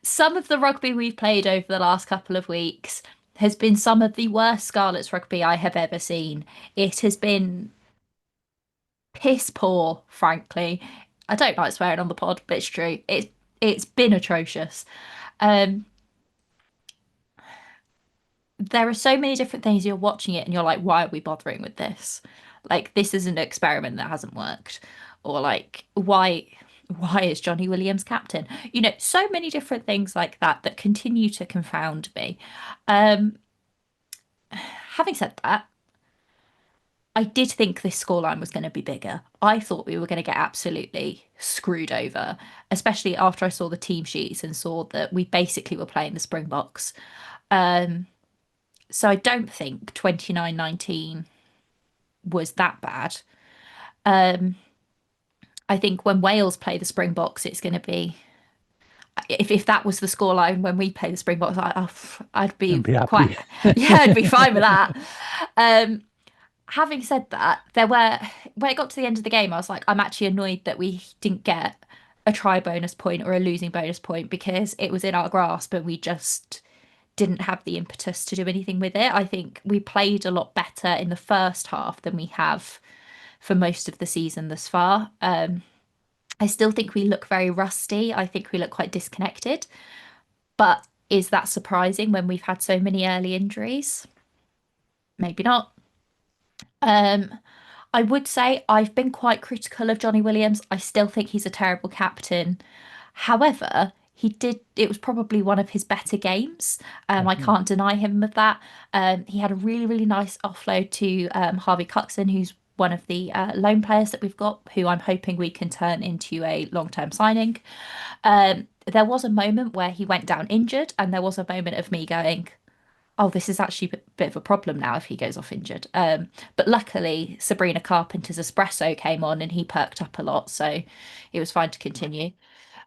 Some of the rugby we've played over the last couple of weeks has been some of the worst Scarlets rugby I have ever seen. It has been piss poor, frankly. I don't like swearing on the pod, but it's true. It's been atrocious. Um, there are so many different things you're watching it and you're like, why are we bothering with this? Like, this is an experiment that hasn't worked. Or like, why is Johnny Williams captain? So many different things like that that continue to confound me. Um, having said that, I did think this scoreline was going to be bigger. I thought we were going to get absolutely screwed over, especially after I saw the team sheets and saw that we basically were playing the Springboks. So I don't think 29-19 was that bad. I think when Wales play the Springboks, it's going to be if that was the scoreline when we play the Springboks, I'd be Be quite happy. yeah, I'd be fine with that. Having said that, when it got to the end of the game, I was like, I'm actually annoyed that we didn't get a try bonus point or a losing bonus point because it was in our grasp and we just didn't have the impetus to do anything with it. I think we played a lot better in the first half than we have for most of the season thus far. I still think we look very rusty. I think we look quite disconnected. But is that surprising when we've had so many early injuries? Maybe not. I would say I've been quite critical of Johnny Williams. I still think he's a terrible captain. However, it was probably one of his better games. I can't deny him of that. He had a really, really nice offload to Harvey Cuxon, who's one of the loan players that we've got, who I'm hoping we can turn into a long-term signing. There was a moment where he went down injured, and there was a moment of me going, oh, this is actually a bit of a problem now if he goes off injured. But luckily, Sabrina Carpenter's espresso came on and he perked up a lot, so it was fine to continue.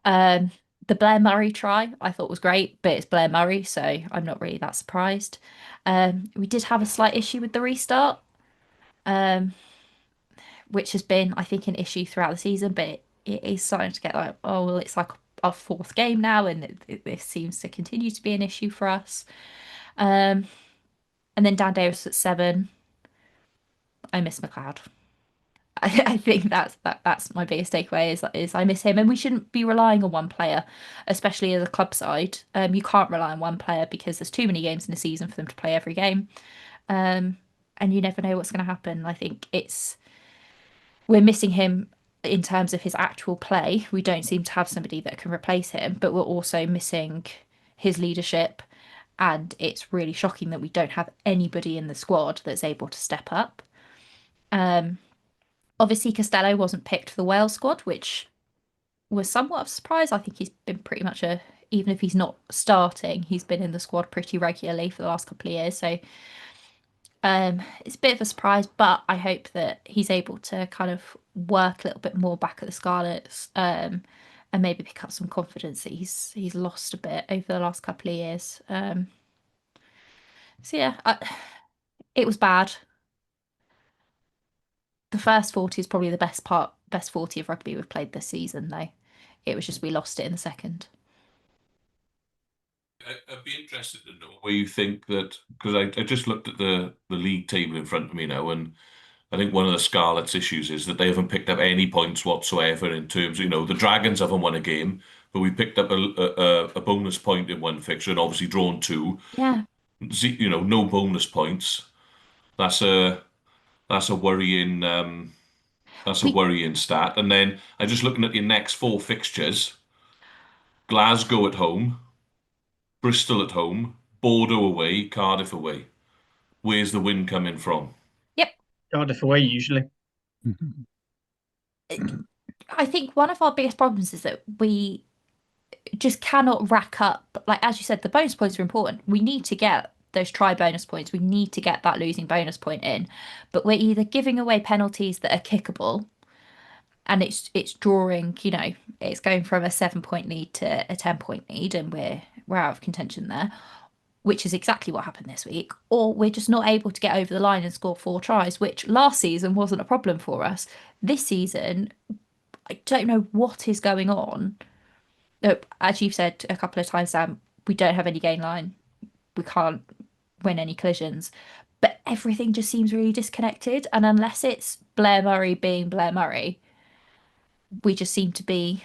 The Blair Murray try I thought was great, but it's Blair Murray, so I'm not really that surprised. We did have a slight issue with the restart, which has been, I think, an issue throughout the season, but it is starting to get like, oh, well, it's like our fourth game now, and this seems to continue to be an issue for us. And then Dan Davis at 7. I miss McLeod. I think that's my biggest takeaway is I miss him, and we shouldn't be relying on one player, especially as a club side. You can't rely on one player because there's too many games in a season for them to play every game, and you never know what's going to happen. I think we're missing him in terms of his actual play. We don't seem to have somebody that can replace him, but we're also missing his leadership. And it's really shocking that we don't have anybody in the squad that's able to step up. Obviously, Costello wasn't picked for the Wales squad, which was somewhat of a surprise. I think he's been pretty much even if he's not starting, he's been in the squad pretty regularly for the last couple of years. So it's a bit of a surprise, but I hope that he's able to kind of work a little bit more back at the Scarlets and maybe pick up some confidence that he's lost a bit over the last couple of years. So yeah, it was bad. The first 40 is probably the best 40 of rugby we've played this season, though. It was just we lost it in the second. I'd be interested to know where you think that, because I just looked at the league table in front of me now, and I think one of the Scarlets' issues is that they haven't picked up any points whatsoever in terms, the Dragons haven't won a game, but we picked up a bonus point in one fixture and obviously drawn two. Yeah. No bonus points. That's a worrying We worrying stat. And then I'm just looking at your next four fixtures: Glasgow at home, Bristol at home, Bordeaux away, Cardiff away. Where's the win coming from? Yep. Cardiff away usually. I think one of our biggest problems is that we just cannot rack up, like as you said, the bonus points are important. We need to get those try bonus points. We need to get that losing bonus point in. But we're either giving away penalties that are kickable and it's drawing, it's going from a 7-point lead to a 10-point lead and we're out of contention there, which is exactly what happened this week, or we're just not able to get over the line and score 4 tries, which last season wasn't a problem for us. This season, I don't know what is going on. As you've said a couple of times, Sam, we don't have any gain line. We can't win any collisions. But everything just seems really disconnected. And unless it's Blair Murray being Blair Murray, we just seem to be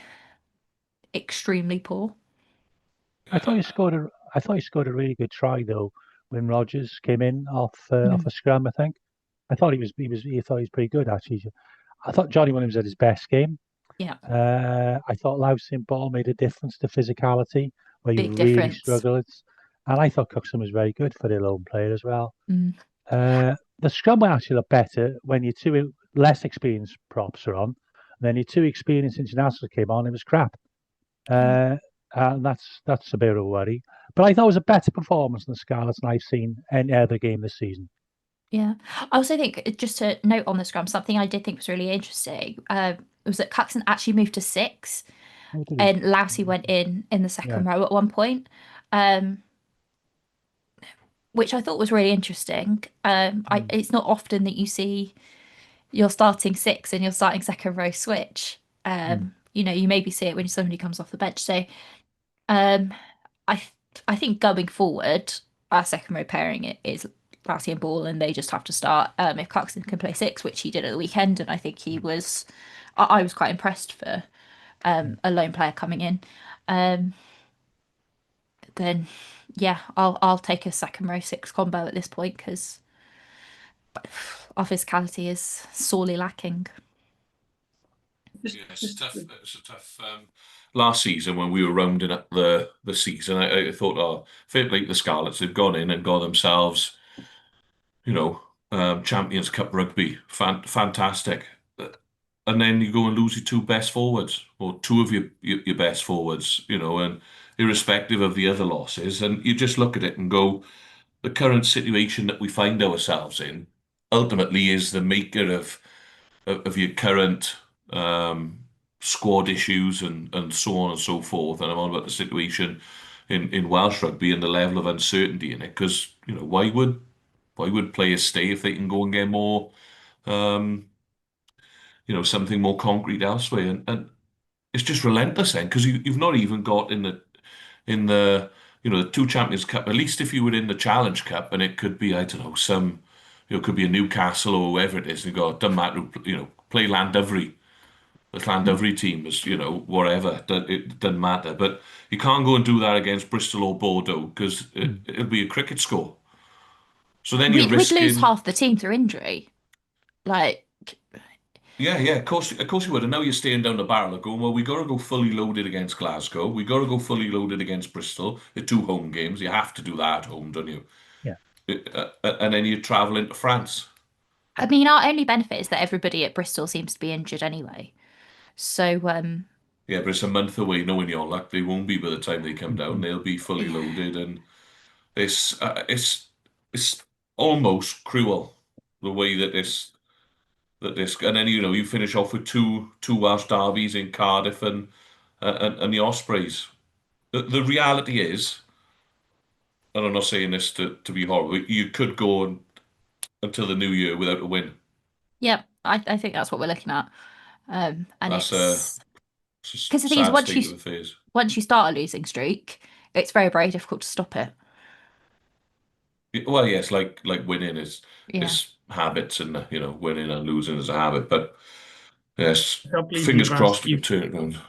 extremely poor. I thought he scored a really good try though when Rogers came in off a scrum. I think. I thought he thought he was pretty good actually. I thought Johnny Williams had his best game. Yeah. I thought Loughton ball made a difference to physicality where you Big really difference. struggled. And I thought Coxon was very good for the lone player as well. the scrum will actually look better when your two less experienced props are on. And then your two experienced internationals came on, it was crap. And that's a bit of a worry. But I thought it was a better performance than the Scarlets than I've seen any other game this season. Yeah. I also think, just to note on the scrum, something I did think was really interesting was that Cuxton actually moved to 6 Oh, did he? and Lousy went in the second row at one point, which I thought was really interesting. It's not often that you see your starting 6 and your starting second row switch. You maybe see it when somebody comes off the bench. So I I think going forward, our second row pairing is Lassie and Ball, and they just have to start. If Clarkson can play 6, which he did at the weekend, and I think he was, I was quite impressed for a lone player coming in. Then yeah, I'll take a second row 6 combo at this point because our physicality is sorely lacking. Yeah, it's tough. It's a tough. Last season when we were rounding up the season, I thought, oh, fair play to the Scarlets. They've gone in and got themselves, Champions Cup rugby. Fantastic. And then you go and lose your two best forwards, or two of your best forwards, and irrespective of the other losses, and you just look at it and go, the current situation that we find ourselves in ultimately is the maker of your current squad issues and so on and so forth. And I'm on about the situation in Welsh rugby and the level of uncertainty in it. Because why would players stay if they can go and get more something more concrete elsewhere? And it's just relentless then because you've not even got in the the two Champions Cup. At least if you were in the Challenge Cup and it could be, I don't know, some it could be a Newcastle or whoever it is, and you go, it doesn't matter, play Llandovery. The Llandovery team is, whatever. It doesn't matter. But you can't go and do that against Bristol or Bordeaux because it'll be a cricket score. So then you're We'd lose risking. half the team through injury. Like, Yeah, of course you would. And now you're staying down the barrel of going, well, we got to go fully loaded against Glasgow. We got to go fully loaded against Bristol. The two home games. You have to do that at home, don't you? Yeah. And then you travel into France. I mean, our only benefit is that everybody at Bristol seems to be injured anyway. So, Yeah, but it's a month away. Knowing your luck, they won't be by the time they come down. They'll be fully loaded, and it's almost cruel the way that this, and then you finish off with two Welsh derbies in Cardiff and the Ospreys. The reality is, and I'm not saying this to be horrible, you could go until the new year without a win. yeah, I think that's what we're looking at. And That's it's a because the thing is, sad state of affairs. once you start a losing streak, it's very, very difficult to stop it. Well, yes, like winning is Yeah. habits, and winning and losing is a habit. But yes, I can't believe fingers you've asked crossed we you. can turn it around.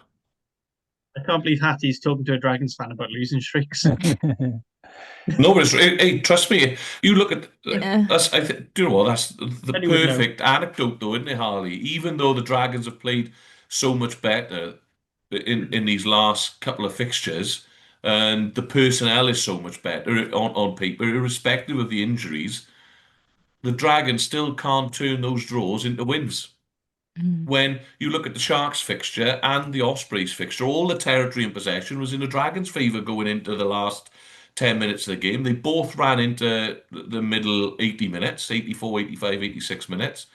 I can't believe Hattie's talking to a Dragons fan about losing streaks. No, but hey, trust me. You look at Yeah. that's. Do you know what? That's the Anyone would know. perfect anecdote, though, isn't it, Harley? Even though the Dragons have played so much better in these last couple of fixtures, and the personnel is so much better on paper, irrespective of the injuries, the Dragons still can't turn those draws into wins. Mm. When you look at the Sharks fixture and the Ospreys fixture, all the territory and possession was in the Dragons' favour going into the last 10 minutes of the game. They both ran into the middle 80 minutes, 84, 85, 86 minutes,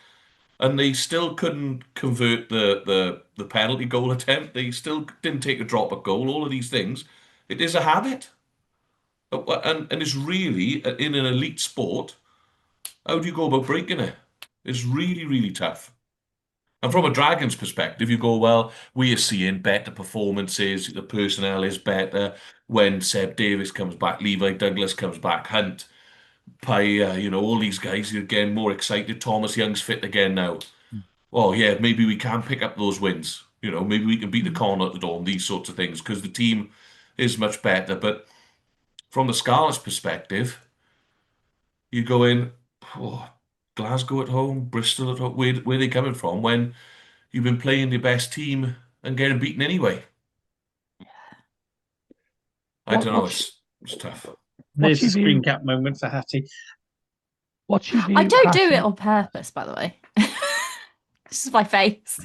and they still couldn't convert the penalty goal attempt. They still didn't take a drop at goal, all of these things. It is a habit. And it's really, in an elite sport, how do you go about breaking it? It's really, really tough. And from a Dragons perspective, you go, well, we are seeing better performances. The personnel is better. When Seb Davis comes back, Levi Douglas comes back, Hunt, Pye, all these guys are getting more excited. Thomas Young's fit again now. Oh, yeah, maybe we can pick up those wins. Maybe we can beat the Con at the Dawn, these sorts of things, because the team is much better. But from the Scarlets' perspective, you go in, oh, Glasgow at home, Bristol at home. Where are they coming from when you've been playing your best team and getting beaten anyway? I What don't know. what's It's tough. There's your a screen view? cap moment for Hattie. What's your I view, don't do it Hattie? on purpose, by the way. This is my face.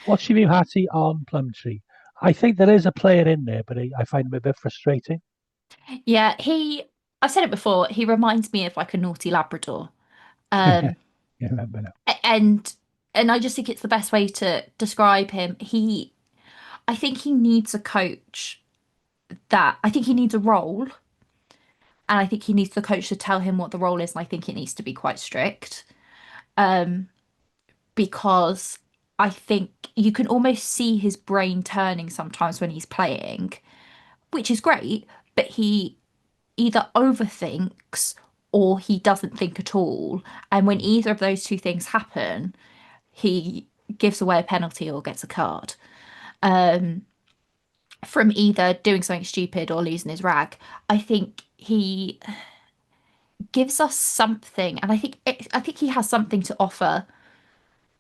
What's your view, Hattie, on Plumtree? I think there is a player in there, but I find him a bit frustrating. Yeah, I've said it before, he reminds me of like a naughty Labrador. Yeah, Um, remember now. and I just think it's the best way to describe him. I think he needs a coach I think he needs a role, and I think he needs the coach to tell him what the role is, and I think it needs to be quite strict. Um, because I think you can almost see his brain turning sometimes when he's playing, which is great, but he either overthinks or he doesn't think at all. And when either of those two things happen, he gives away a penalty or gets a card. From either doing something stupid or losing his rag. I think he gives us something, and I think he has something to offer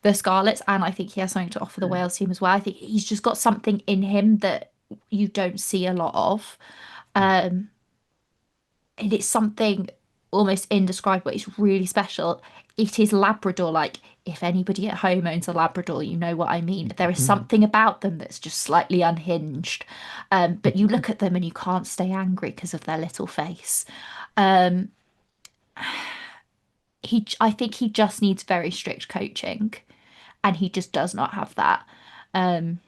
the Scarlets, and I think he has something to offer the Wales team as well. I think he's just got something in him that you don't see a lot of. Um, and it's something almost indescribable. It's really special. It is Labrador like. If anybody at home owns a Labrador, you know what I mean. There is something about them that's just slightly unhinged. But you look at them and you can't stay angry because of their little face. Um, I think he just needs very strict coaching, and he just does not have that. Um,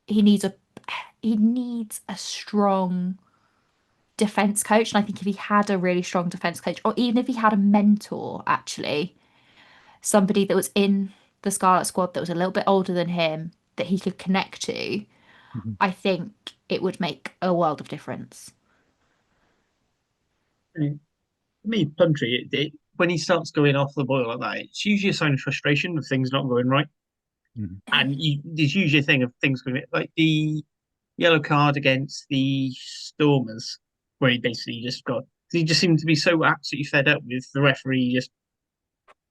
he needs a he needs a strong defense coach. And I think if he had a really strong defense coach, or even if he had a mentor, actually, somebody that was in the Scarlet Squad that was a little bit older than him that he could connect to, Mhm. I think it would make a world of difference. For me, Plumtree, when he starts going off the boil like that, it's usually a sign of frustration of things not going right. Mhm. And there's usually a thing of things going like the yellow card against the Stormers, where he basically just got. He just seemed to be so absolutely fed up with the referee just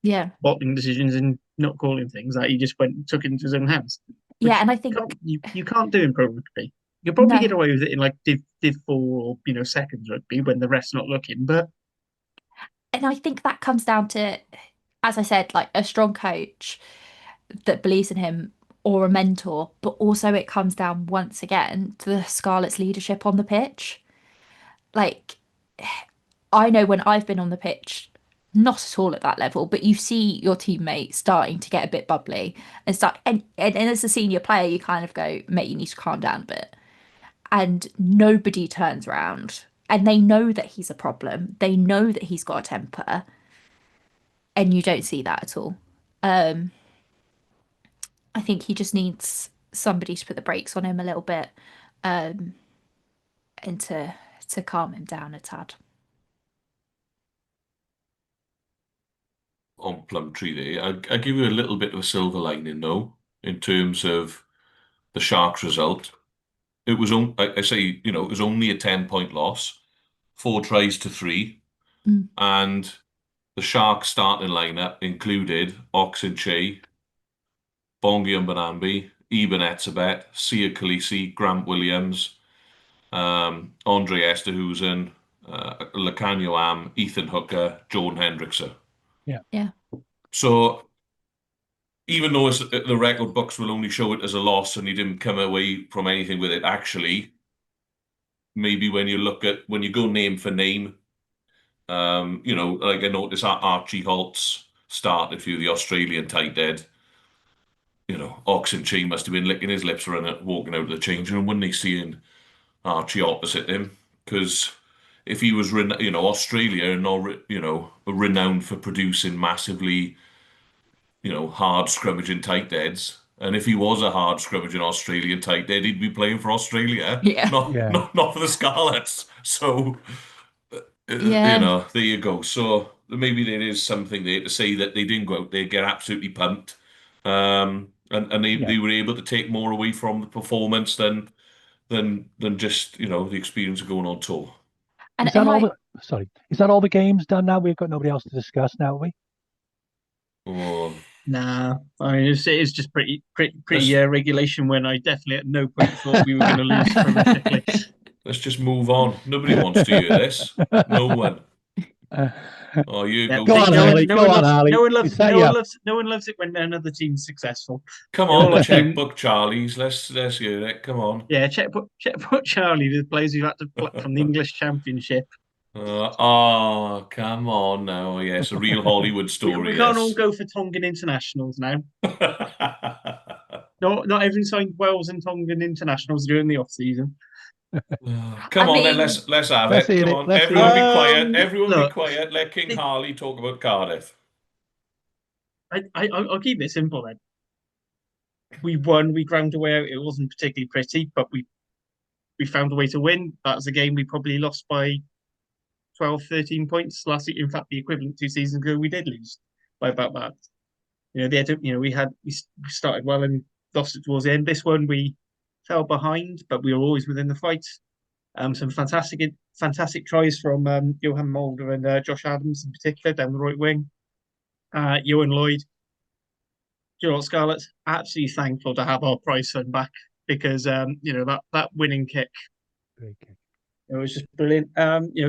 Yeah. bottling decisions and not calling things that he just took it into his own hands, Yeah, which and I think you can't do in pro rugby. You can probably no. get away with it in like Div 4 or seconds rugby when the ref's not looking, but And I think that comes down to, as I said, like a strong coach that believes in him or a mentor, but also it comes down once again to the Scarlet's leadership on the pitch. Like, I know when I've been on the pitch, not at all at that level, but you see your teammate starting to get a bit bubbly and and as a senior player, you kind of go, mate, you need to calm down a bit. And nobody turns around. And they know that he's a problem. They know that he's got a temper, and you don't see that at all. Um, I think he just needs somebody to put the brakes on him a little bit, um, and to calm him down a tad. On Plumtree there. I give you a little bit of a silver lining though, in terms of the Sharks result. It was I say, it was only a 10-point loss, 4 tries to 3, Mm. and the Sharks starting lineup included Oxenche, Bongi Mbanambi, Eben Etzebeth, Sia Khaleesi, Grant Williams, Andre Esterhuizen, Lacanio Am, Ethan Hooker, Jordan Hendrickson. Yeah. Yeah. So even though the record books will only show it as a loss and he didn't come away from anything with it, actually, maybe when you go name for name, like I noticed Archie Holt's started for the Australian tight end. Oxenchain must have been licking his lips walking out of the changing room, wouldn't he, seeing Archie opposite him? Because if he was, Australia, not, renowned for producing massively, hard scrummaging tight ends. And if he was a hard scrummaging Australian tight end, he'd be playing for Australia, Yeah. not Yeah. not for the Scarlets. So, Yeah. there you go. So maybe there is something there to say that they didn't go out there, get absolutely pumped, and Yeah. they were able to take more away from the performance than just the experience of going on tour. Is that And all I the sorry? Is that all the games done now? We've got nobody else to discuss now, have we? Or nah. I mean, it's just pretty let's regulation when I definitely at no point thought we were going to lose horrifically. let's just move on. Nobody wants to hear this. No one. Oh, you Yeah, go Go on, no Ali. one, check. no Go one on, loves, Ali. no one You loves, set no you one up. loves, no one loves it when another team's successful. Come The on, only team, checkbook Charlie's. Let's hear it. Come on. yeah, checkbook Charlie, the players who had to pluck from the English Championship. Oh, come on now. Yes, a real Hollywood We story, can't all yes. go for Tongan internationals now. Not everyone signed Wales and Tongan internationals during the off season. Come I on then, mean, let's have Let's it. hear Come it. on, Let's hear everyone it. be quiet. Everyone be Look, quiet. Let King Harley talk about Cardiff. I'll keep it simple then. We won. We ground away out. It wasn't particularly pretty, but we found a way to win. That was a game we probably lost by 12, 13 points last year. In fact, the equivalent 2 seasons ago, we did lose by about that. We started well and lost it towards the end. This one we fell behind, but we were always within the fight. Some fantastic tries from Johan Mulder and Josh Adams in particular down the right wing. Ewan Lloyd, you know what, Scarlett's absolutely thankful to have our prize fund back because that winning kick, Great kick. it was just brilliant.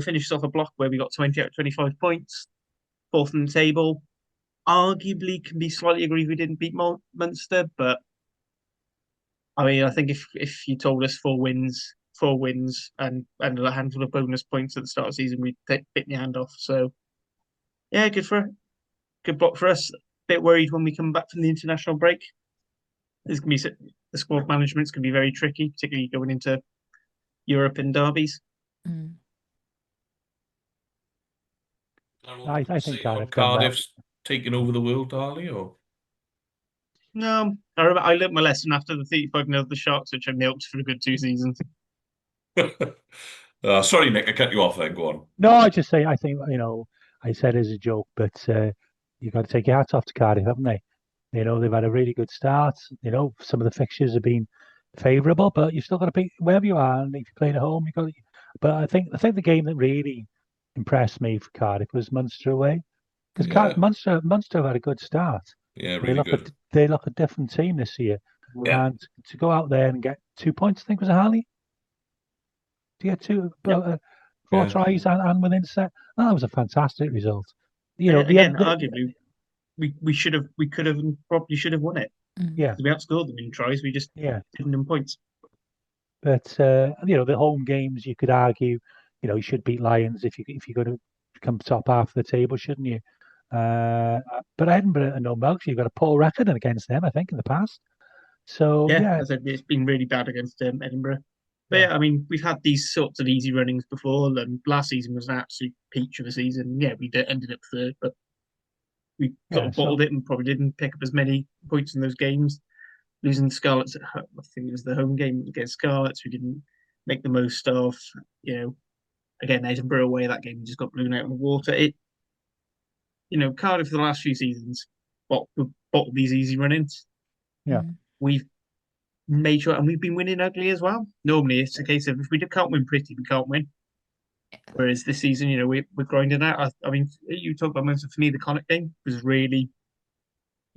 Finished off a block where we got 20 out of 25 points, fourth in the table. Arguably can be slightly aggrieved we didn't beat Munster, but I mean, I think if you told us four wins and a handful of bonus points at the start of the season, we'd bit your hand off. So yeah, good block for us. Bit worried when we come back from the international break. There's gonna be the squad management's gonna be very tricky, particularly going into Europe and derbies. mm. I think Say Cardiff on done well. Cardiff's taking over the world, Harley, or? No, I learned my lesson after the 35-0 of the Sharks, which I milked for a good 2 seasons. Sorry, Nick, I cut you off then. Go on. No, I just say I think I said as a joke, but you've got to take your hats off to Cardiff, haven't they? They've had a really good start. Some of the fixtures have been favourable, but you've still got to pick wherever you are, and if you're playing at home, you got. But I think the game that really impressed me for Cardiff was Munster away, because Yeah, Munster have had a good start. yeah, They really look good. they look a different team this year, Yeah. and to go out there and get 2 points, I think was it Harley? To get four Yeah. tries and within set, that was a fantastic result. Again, arguably, we could have and probably should have won it. Yeah, We outscored them in tries. We just yeah. didn't in points. But the home games, you could argue, you should beat Lions if you're going to come top half of the table, shouldn't you? But Edinburgh and Melks, you've got a poor record against them, I think, in the past. So Yeah, yeah, as I said, it's been really bad against Edinburgh. But yeah, yeah, I mean, we've had these sorts of easy runnings before, and last season was an absolute peach of a season. Yeah, ended up third, but we sort yeah. of So bottled it and probably didn't pick up as many points in those games. Losing Scarlets at home, I think it was the home game against Scarlets, we didn't make the most of. Again, Edinburgh away, that game just got blown out of the water. Cardiff for the last few seasons bottled these easy run-ins. yeah, We've made sure, and we've been winning ugly as well. Normally, it's a case of if we can't win pretty, we can't win. Whereas this season, we're grinding out. I mean, you talk about most of, for me, the Connacht game was really,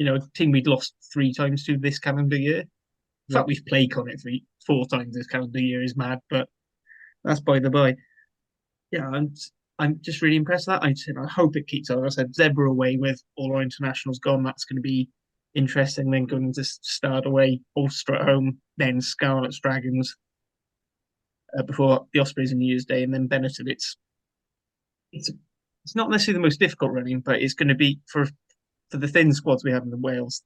a team we'd lost 3 times to this calendar year. In yeah, fact, we've played Connacht 4 times this calendar year is mad, but that's by the by. Yeah, I'm just really impressed with that. I hope it keeps on. I said Zebra away with all our internationals gone. That's going to be interesting. Then going to start away, Ulster at home, then Scarlets Dragons before the Ospreys on New Year's Day, and then Benetton. It's not necessarily the most difficult running, but it's going to be for the thin squads we have in the Wales.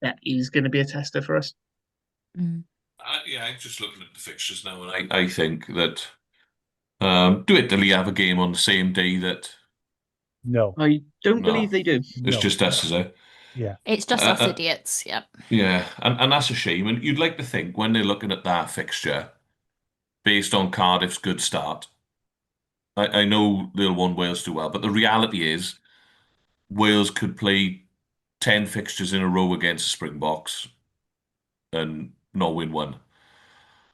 That is going to be a tester for us. Mm. Yeah, I'm just looking at the fixtures now, and I think that do Italy have a game on the same day that no, I don't No. believe they do. it's no, just us, is it? yeah, It's just us idiots. Yep. Yeah, and that's a shame. And you'd like to think when they're looking at that fixture, based on Cardiff's good start, I know they'll want Wales to do well, but the reality is Wales could play 10 fixtures in a row against the Springboks and not win one.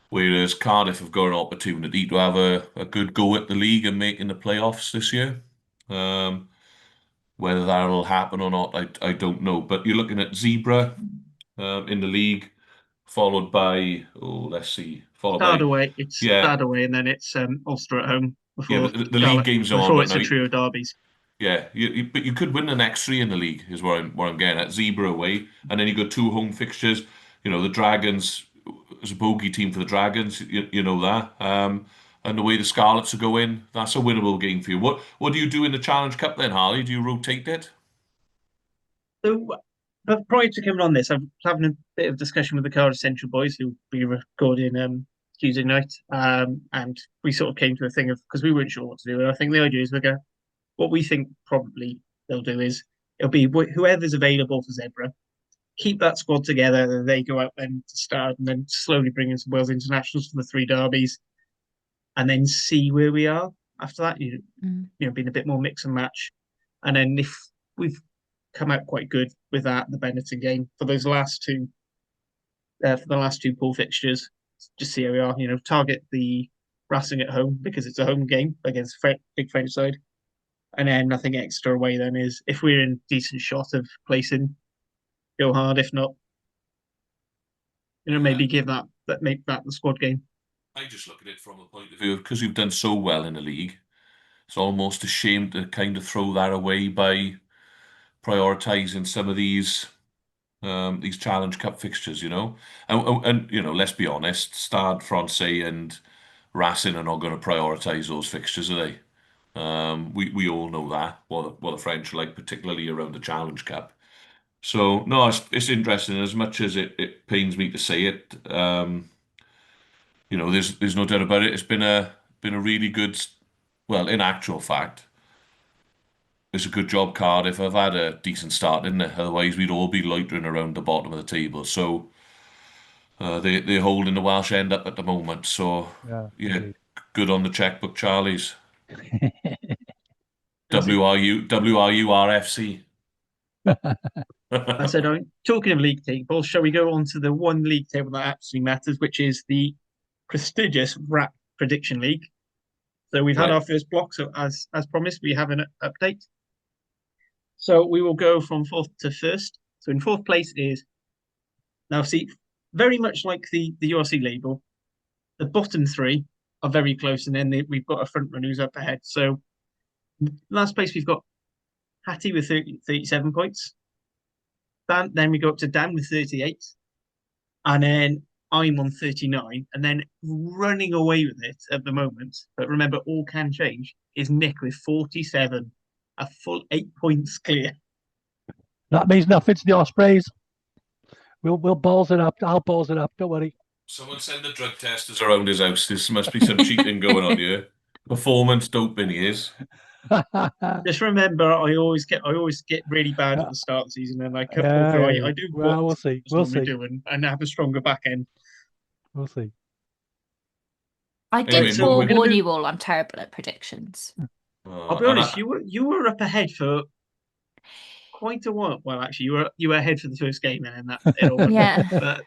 Whereas Cardiff have got an opportunity to have a good go at the league and making the playoffs this year. Whether that'll happen or not, I don't know. But you're looking at Zebra in the league, followed by, let's see, followed Start by, away, it's yeah, start away, and then it's Ulster at home. before the league games are on before right it's now. a trio of derbies. Yeah, but you could win the next three in the league, is where I'm getting at. Zebra away, and then you got two home fixtures. The Dragons is a bogey team for the Dragons. You know that. And the way the Scarlets are going, that's a winnable game for you. What do you do in the Challenge Cup then, Harley? Do you rotate it? So, but prior to coming on this, I was having a bit of discussion with the Cardiff Central boys who we recording Tuesday night, and we sort of came to a thing of because we weren't sure what to do. And I think the idea is what we think probably they'll do is it'll be whoever's available for Zebra, keep that squad together, and they go out then to start, and then slowly bring in some Wales internationals for the three derbies, and then see where we are after that. Being a bit more mix and match, and then if we've come out quite good with that, the Benetton game for those last two, for the last two pool fixtures, just see how we are. Target the Racing at home because it's a home game against big French side, and then nothing extra away. Then is if we're in decent shot of placing, go hard. If not, maybe make that the squad game. I just look at it from a point of view because you've done so well in the league. It's almost a shame to kind of throw that away by prioritising some of these Challenge Cup fixtures. And let's be honest, Stade Francais and Racing are not going to prioritise those fixtures, are they? We all know that what the French are like, particularly around the Challenge Cup. So no, it's interesting. As much as it pains me to say it, there's no doubt about it. It's been a really good, well, in actual fact, it's a good job Cardiff have had a decent start, didn't it? Otherwise, we'd all be loitering around the bottom of the table. So they're holding the Welsh end up at the moment. So yeah, good on the checkbook, Charlies. WRURFC. I said, talking of league tables, shall we go on to the one league table that absolutely matters, which is the prestigious WRRAP Prediction League. So we've had our first block, so as promised, we have an update. So we will go from fourth to first. So in fourth place is, now see, very much like the URC label, the bottom three are very close, and then we've got a front runner who's up ahead. So last place we've got Hattie with 37 points. Then we go up to Dan with 38. And then I'm on 39. And then running away with it at the moment, but remember, all can change, is Nick with 47. A full 8 points clear. That means nothing to the Ospreys. We'll balls it up. I'll balls it up. Don't worry. Someone send the drug testers around his house. There must be some cheating going on here. Performance doping he is. Just remember, I always get really bad at the start of the season, and I pull through. I do well, we'll see. We'll see. Doing, and have a stronger back end. We'll see. I did forewarn you all. I'm terrible at predictions. I'll be honest. You were up ahead for quite a while. Well, actually, you were ahead for the first game, and then that yeah. But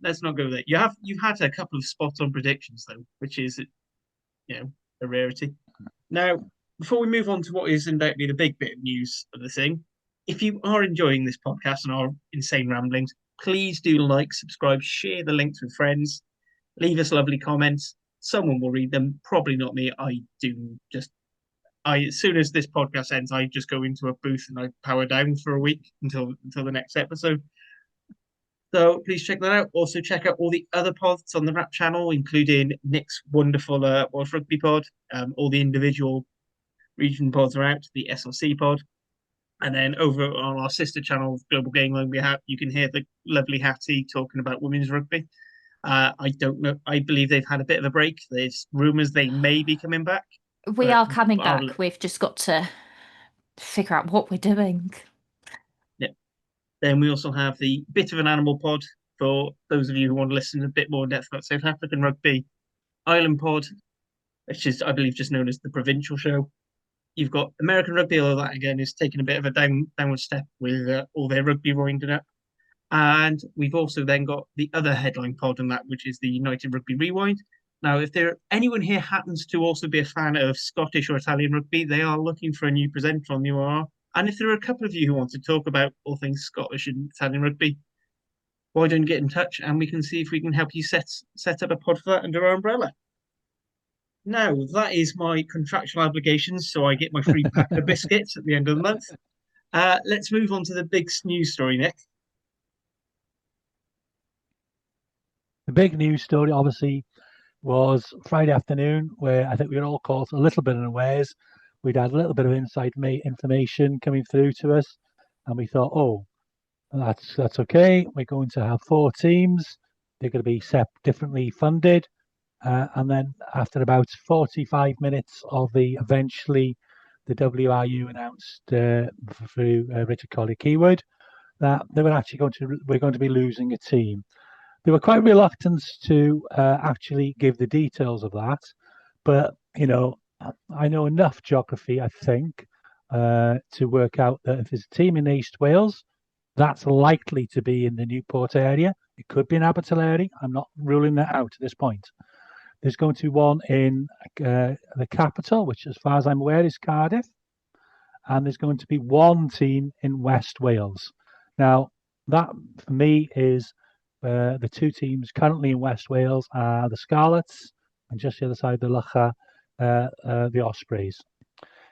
let's not go there. You've had a couple of spot on predictions though, which is a rarity. Now, before we move on to what is undoubtedly the big bit of news of the thing, if you are enjoying this podcast and our insane ramblings, please do like, subscribe, share the links with friends, leave us lovely comments. Someone will read them. Probably not me. As soon as this podcast ends, I just go into a booth and I power down for a week until the next episode. So please check that out. Also check out all the other pods on the WRRAP channel, including Nick's wonderful Welsh Rugby pod. All the individual region pods are out, the SLC pod. And then over on our sister channel, Global Game Line, you can hear the lovely Hattie talking about women's rugby. I don't know. I believe they've had a bit of a break. There's rumours they may be coming back. We are coming back. We've just got to figure out what we're doing. Yeah. Then we also have the Bit of an Animal pod for those of you who want to listen a bit more in depth about South African rugby. Island pod, which is, I believe, just known as the Provincial Show. You've got American Rugby, although that again is taking a bit of a downward step with all their rugby winding up. And we've also then got the other headline pod on that, which is the United Rugby Rewind. Now, if anyone here happens to also be a fan of Scottish or Italian rugby, they are looking for a new presenter on the URR. And if there are a couple of you who want to talk about all things Scottish and Italian rugby, why don't you get in touch and we can see if we can help you set up a pod for that under our umbrella. Now, that is my contractual obligations, so I get my free pack of biscuits at the end of the month. Let's move on to the big news story, Nick. The big news story, obviously, was Friday afternoon, where I think we were all caught a little bit unawares. We'd had a little bit of inside information coming through to us, and we thought, oh, that's okay. We're going to have 4 teams. They're going to be differently funded. And then after about 45 minutes of eventually the WRU announced through Richard Colley Keyword that we're going to be losing a team. They were quite reluctant to actually give the details of that, but I know enough geography, I think, to work out that if there's a team in East Wales, that's likely to be in the Newport area. It could be in Abertillery. I'm not ruling that out at this point. There's going to be one in the capital, which, as far as I'm aware, is Cardiff, and there's going to be one team in West Wales. Now, that for me is the 2 teams currently in West Wales are the Scarlets, and just the other side, the Lycha, the Ospreys.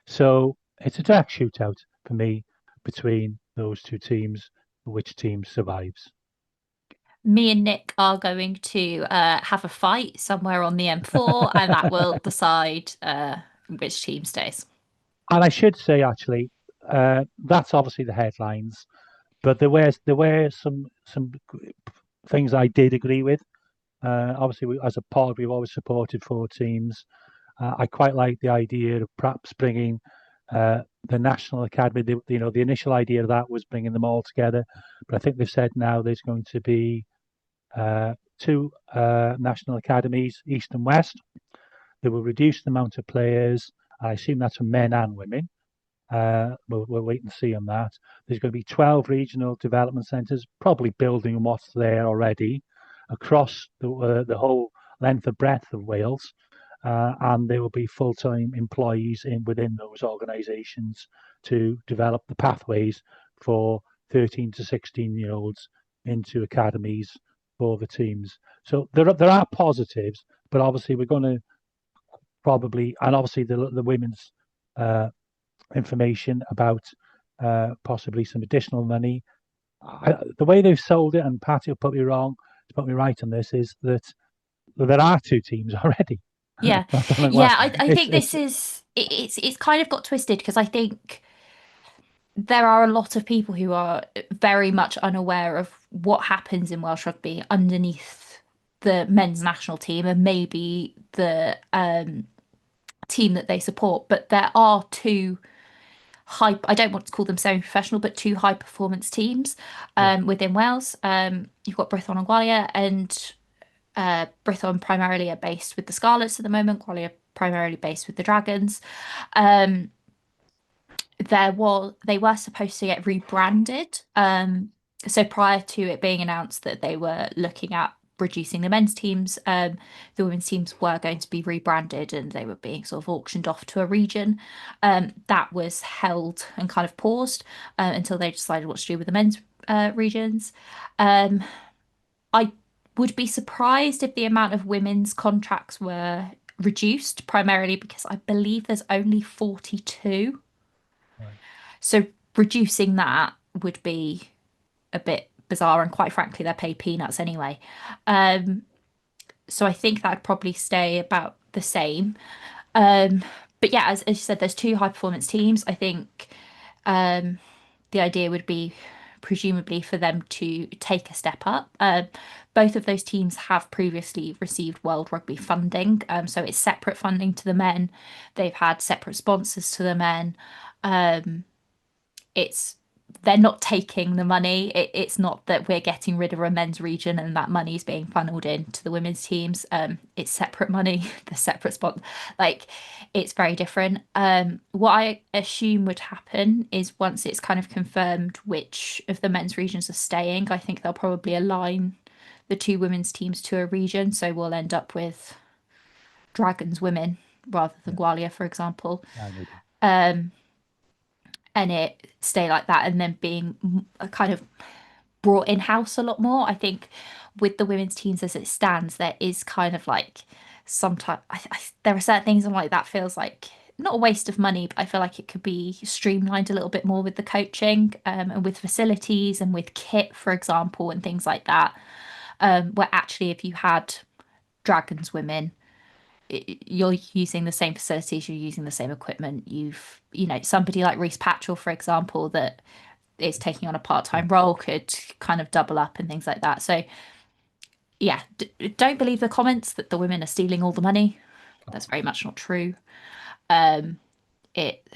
So it's a direct shootout for me between those 2 teams, which team survives. Me and Nick are going to have a fight somewhere on the M4, and that will decide which team stays. And I should say, actually, that's obviously the headlines, but there were some things I did agree with. Obviously, as a pod, we've always supported 4 teams. I quite like the idea of perhaps bringing the National Academy. The initial idea of that was bringing them all together, but I think they've said now there's going to be 2 national academies, East and West. They will reduce the amount of players. I assume that's for men and women. We'll wait and see on that. There's going to be 12 regional development centres, probably building on what's there already across the whole length and breadth of Wales. And there will be full-time employees within those organisations to develop the pathways for 13 to 16-year-olds into academies for the teams. So there are positives, but obviously we're going to probably, and obviously the women's information about possibly some additional money. The way they've sold it, and Patty will put me right on this, is that there are 2 teams already. Yeah, yeah. I think this is it's kind of got twisted, because I think there are a lot of people who are very much unaware of what happens in Welsh rugby underneath the men's national team and maybe the team that they support. But there are 2 I don't want to call them semi-professional, but 2 high performance teams within Wales. You've got Brython and Gwalia, and Brython primarily are based with the Scarlets at the moment. Gwalia primarily based with the Dragons. They were supposed to get rebranded. So prior to it being announced that they were looking at reducing the men's teams, the women's teams were going to be rebranded, and they were being sort of auctioned off to a region. That was held and kind of paused until they decided what to do with the men's regions. I would be surprised if the amount of women's contracts were reduced, primarily because I believe there's only 42. Right. So reducing that would be a bit bizarre, and quite frankly, they're paid peanuts anyway. So I think that'd probably stay about the same. But yeah, as you said, there's 2 high performance teams. I think the idea would be presumably for them to take a step up. Both of those teams have previously received World Rugby funding, so it's separate funding to the men. They've had separate sponsors to the men. They're not taking the money. It's not that we're getting rid of a men's region and that money is being funneled into the women's teams. It's separate money, the separate spot. Like, it's very different. What I assume would happen is once it's kind of confirmed which of the men's regions are staying, I think they'll probably align the 2 women's teams to a region. So we'll end up with Dragons women rather than Gwalia, for example. And it stay like that, and then being kind of brought in-house a lot more. I think with the women's teams as it stands, there is kind of like sometimes there are certain things I'm like, that feels like not a waste of money, but I feel like it could be streamlined a little bit more with the coaching, and with facilities and with kit, for example, and things like that. Where actually, if you had Dragons women, you're using the same facilities, you're using the same equipment. Somebody like Reece Patchell, for example, that is taking on a part-time role could kind of double up and things like that. So yeah, don't believe the comments that the women are stealing all the money. That's very much not true. It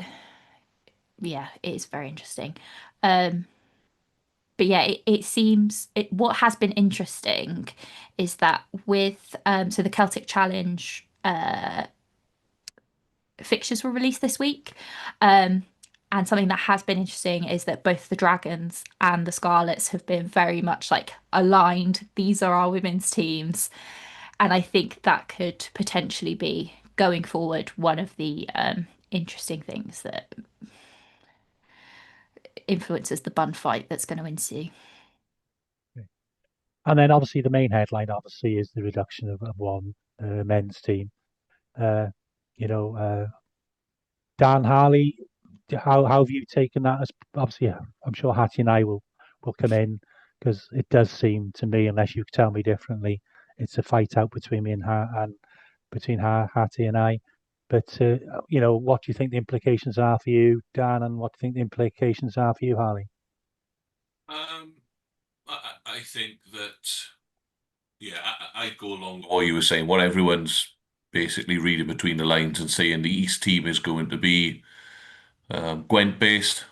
Yeah, it is very interesting. But yeah, it seems what has been interesting is that with so the Celtic Challenge fixtures were released this week. And something that has been interesting is that both the Dragons and the Scarlets have been very much like aligned. These are our women's teams. And I think that could potentially be, going forward, one of the interesting things that influences the bun fight that's going to ensue. And then obviously the main headline obviously is the reduction of one men's team. Uh, you know, Dan Harley, how have you taken that? As obviously, I'm sure Hattie and I will come in because it does seem to me, unless you tell me differently, it's a fight out between me and her and between her, Hattie and I. But what do you think the implications are for you, Dan, and what do you think the implications are for you, Harley? I think that, yeah, I'd go along with what you were saying. What everyone's basically reading between the lines and saying the East team is going to be Gwent based.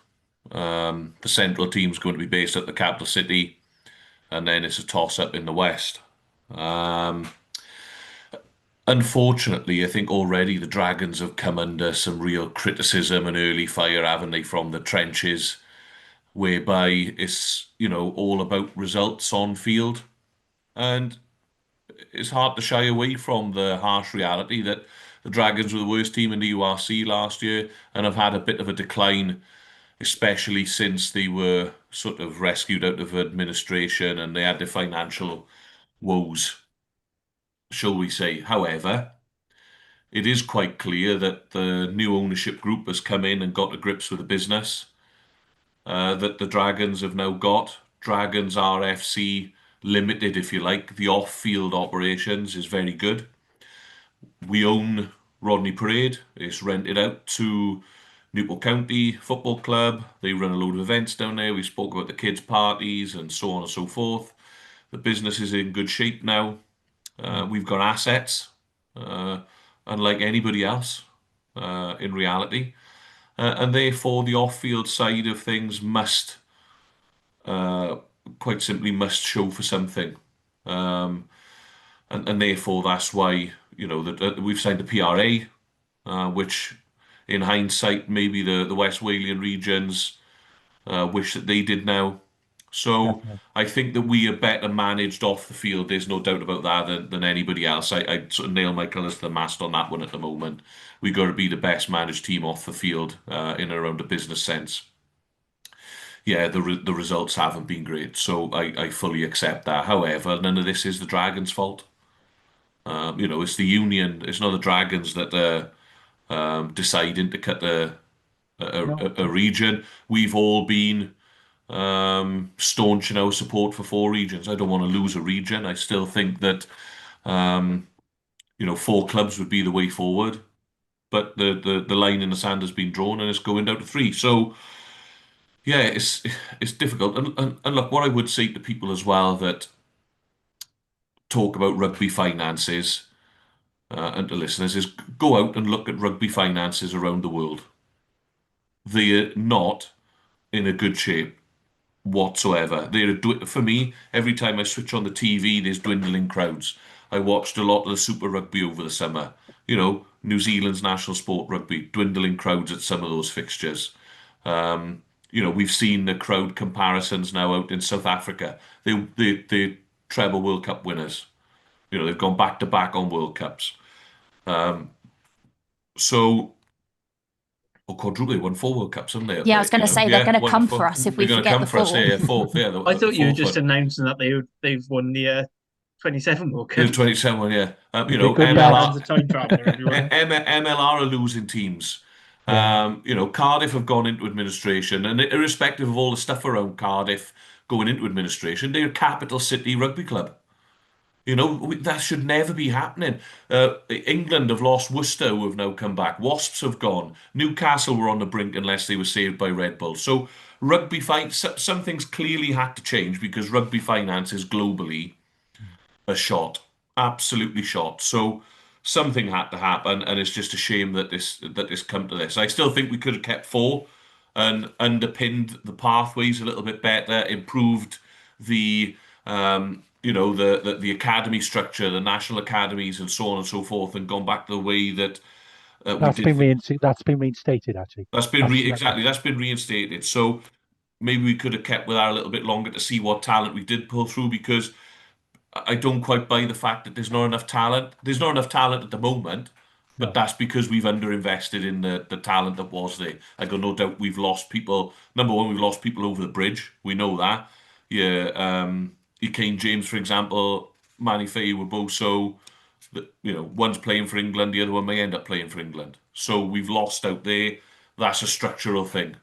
The Central team's going to be based at the capital city, and then it's a toss up in the West. Unfortunately, I think already the Dragons have come under some real criticism and early fire, haven't they, from the trenches, whereby it's, all about results on field. And it's hard to shy away from the harsh reality that the Dragons were the worst team in the URC last year and have had a bit of a decline, especially since they were sort of rescued out of administration and they had their financial woes, shall we say. However, it is quite clear that the new ownership group has come in and got to grips with the business that the Dragons have now got. Dragons RFC Limited, if you like. The off-field operations is very good. We own Rodney Parade. It's rented out to Newport County Football Club. They run a load of events down there. We spoke about the kids' parties and so on and so forth. The business is in good shape now. We've got assets, unlike anybody else in reality. And therefore, the off-field side of things quite simply must show for something. And therefore, that's why, that we've signed a PRA, which in hindsight, maybe the West Walian regions wish that they did now. So Definitely. I think that we are better managed off the field. There's no doubt about that than anybody else. I sort of nail my colours to the mast on that one at the moment. We got to be the best managed team off the field in and around a business sense. Yeah, the results haven't been great, so I fully accept that. However, none of this is the Dragons' fault. It's the union. It's not the Dragons that are deciding to cut No, a region. We've all been staunch in our support for 4 regions. I don't want to lose a region. I still think that 4 clubs would be the way forward. But the line in the sand has been drawn and it's going down to 3. So yeah, it's difficult. And look, what I would say to people as well that talk about rugby finances and to listeners is go out and look at rugby finances around the world. They're not in a good shape whatsoever. For me, every time I switch on the TV, there's dwindling crowds. I watched a lot of the Super Rugby over the summer. New Zealand's national sport rugby, dwindling crowds at some of those fixtures. We've seen the crowd comparisons now out in South Africa. They treble World Cup winners. They've gone back to back on World Cups. Or quadruple, they won 4 World Cups, haven't they? Yeah, I was going to say they're going to come for us if They're we going to forget come the for us. four. Yeah, fourth. Yeah, I the thought you were fourth just one. announcing that they've won the 27 World The Cup. 27 one, yeah. It'd be good Man's a time traveller everywhere. MLR are losing teams. Yeah. Cardiff have gone into administration, and irrespective of all the stuff around Cardiff going into administration, they're a capital city rugby club. That should never be happening. England have lost Worcester, who have now come back. Wasps have gone. Newcastle were on the brink unless they were saved by Red Bull. So some things clearly had to change because rugby finances globally are shot, absolutely shot. So something had to happen, and it's just a shame that this come to this. I still think we could have kept four and underpinned the pathways a little bit better, improved the academy structure, the national academies, and so on and so forth, and gone back to the way that we That's did. that's been reinstated actually. That's been reinstated. So maybe we could have kept with our a little bit longer to see what talent we did pull through because I don't quite buy the fact that there's not enough talent. There's not enough talent at the moment, but No. that's because we've underinvested in the talent that was there. I got no doubt we've lost people. Number one, we've lost people over the bridge. We know that. Yeah, Kane James, for example, Manny Fay were both so. One's playing for England, the other one may end up playing for England. So we've lost out there. That's a structural thing.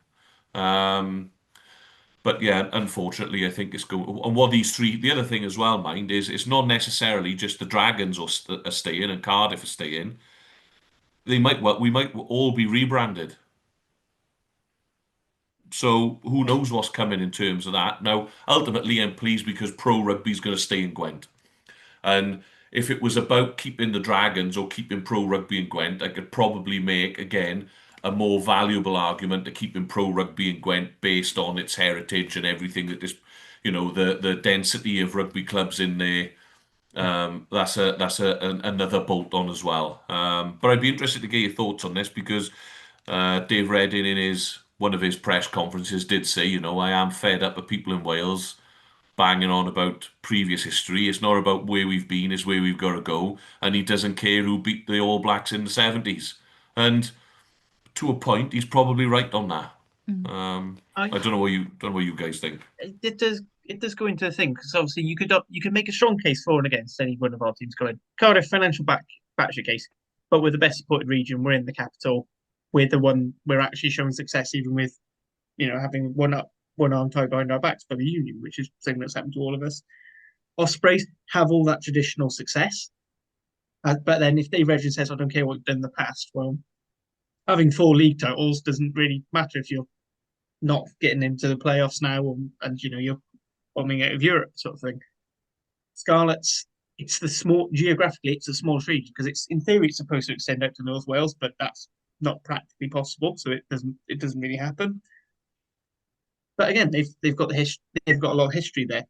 But yeah, unfortunately, I think it's going. And what these three, the other thing as well, mind, is it's not necessarily just the Dragons are staying and Cardiff are staying. We might all be rebranded. So who knows what's coming in terms of that. Now, ultimately, I'm pleased because Pro Rugby is going to stay in Gwent. And if it was about keeping the Dragons or keeping Pro Rugby in Gwent, I could probably make, again, a more valuable argument to keeping Pro Rugby in Gwent based on its heritage and everything that the density of rugby clubs in there. That's another bolt on as well. But I'd be interested to get your thoughts on this because Dave Redding in one of his press conferences did say, I am fed up with people in Wales banging on about previous history. It's not about where we've been, it's where we've got to go. And he doesn't care who beat the All Blacks in the 70s. And to a point, he's probably right on that. I don't know what you guys think. It does go into a thing because obviously you could make a strong case for and against any one of our teams going. Cardiff financial batshit case, but we're the best supported region. We're in the capital. We're the one we're actually showing success even with, having one arm tied behind our backs by the union, which is something that's happened to all of us. Ospreys have all that traditional success, but then if Dave Redding says, "I don't care what you've done in the past," well, having 4 league titles doesn't really matter if you're not getting into the playoffs now and you're bombing out of Europe sort of thing. Scarlets, it's geographically it's the smallest region because it's in theory it's supposed to extend out to North Wales, but that's not practically possible, so it doesn't really happen. But again, they've got they've got a lot of history there.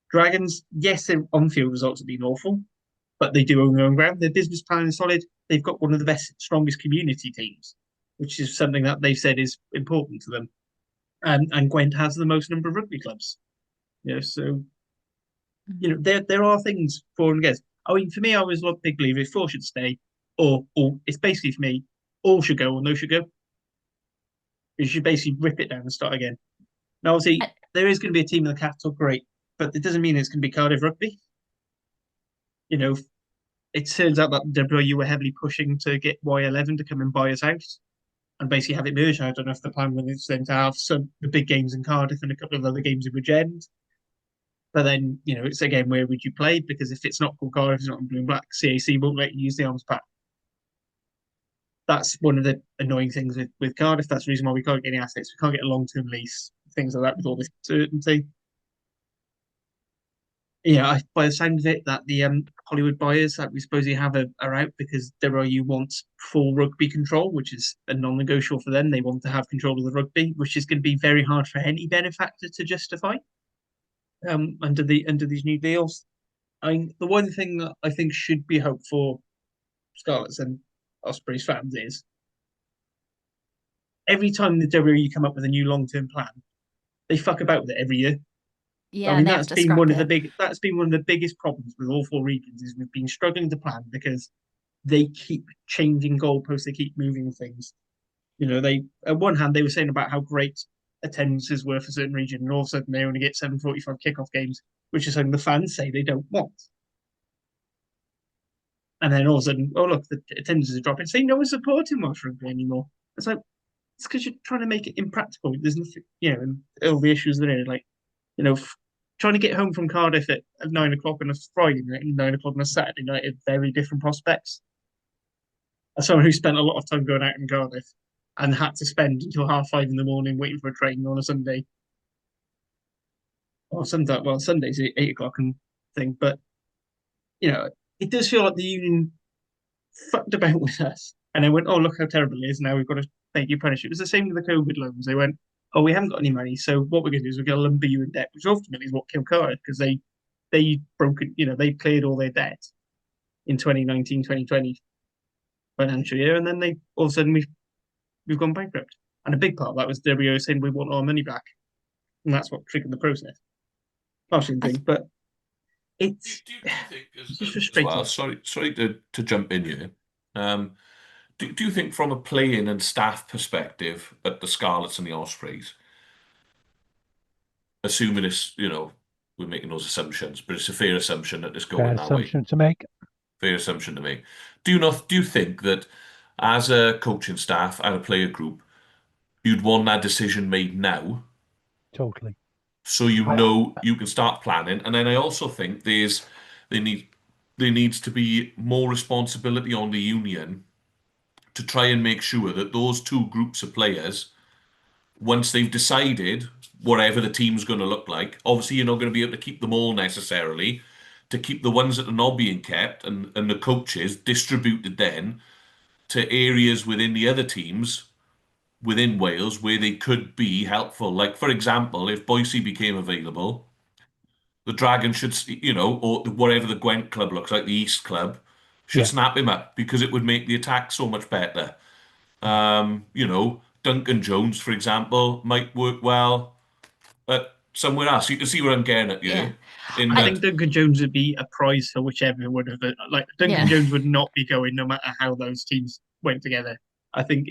Dragons, yes, their on-field results have been awful, but they do own their own ground. Their business plan is solid. They've got one of the best, strongest community teams, which is something that they've said is important to them. And Gwent has the most number of rugby clubs. So there are things for and against. I mean, for me, I was a big believer if 4 should stay, or it's basically for me, all should go or no should go. You should basically rip it down and start again. Now, obviously, there is going to be a team in the capital, great, but it doesn't mean it's going to be Cardiff Rugby. It turns out that WRU were heavily pushing to get Y11 to come and buy us out and basically have it merged. I don't know if the plan was then to have the big games in Cardiff and a couple of other games in Bridgend. But then, it's again, where would you play? Because if it's not called Cardiff, it's not in blue and black, CAC won't let you use the arms pack. That's one of the annoying things with Cardiff. That's the reason why we can't get any assets. We can't get a long-term lease, things like that with all this certainty. By the sound of it, that the Hollywood buyers that we supposedly have are out because WRU wants full rugby control, which is a non-negotiable for them. They want to have control of the rugby, which is going to be very hard for any benefactor to justify under these new deals. The one thing that I think should be hoped for Scarlets and Ospreys fans is every time the WRU come up with a new long-term plan, they fuck about with it every year. Yeah, that's been one of the biggest problems with all 4 regions is we've been struggling to plan because they keep changing goalposts, they keep moving things. They at one hand they were saying about how great attendances were for certain regions, and all of a sudden they only get 7:45 kickoff games, which is something the fans say they don't want. And then all of a sudden, oh look, the attendance is dropping. Say no one's supporting Welsh rugby anymore. It's like it's because you're trying to make it impractical. There's nothing, and all the issues that are like, trying to get home from Cardiff at 9 o'clock on a Friday night and 9 o'clock on a Saturday night are very different prospects. As someone who spent a lot of time going out in Cardiff and had to spend until 5:30 in the morning waiting for a train on a Sunday. Or sometimes, well, Sundays at 8 o'clock and thing, but it does feel like the union fucked about with us and then went, oh, look how terrible it is. Now we've got to make you punish it. It was the same with the COVID loans. They went, oh, we haven't got any money. So what we're going to do is we're going to lumber you in debt, which ultimately is what killed Cardiff because they broke it, they cleared all their debt in 2019, 2020 financial year. And then all of a sudden we've gone bankrupt. And a big part of that was WRRAP saying we want our money back. And that's what triggered the process. Thing, but it's do you think it's just frustrating. Well, sorry to jump in here. Do you think from a playing and staff perspective at the Scarlets and the Ospreys, assuming it's, we're making those assumptions, but it's a fair assumption that it's going Fair that way. assumption to make. Fair assumption to make. Do you think that as a coaching staff and a player group, you'd want that decision made now? Totally. So you can start planning. And then I also think there needs to be more responsibility on the union to try and make sure that those two groups of players, once they've decided whatever the team's going to look like, obviously you're not going to be able to keep them all necessarily, to keep the ones that are not being kept and the coaches distributed then to areas within the other teams within Wales where they could be helpful. Like, for example, if Boise became available, the Dragons should, or whatever the Gwent club looks like, the East club, should snap him up because it would make the attack so much better. Duncan Jones, for example, might work well at somewhere else. You can see where I'm getting at, Yeah. I think Duncan Jones would be a prize for whichever would have Duncan Jones would not be going no matter how those teams went together. I think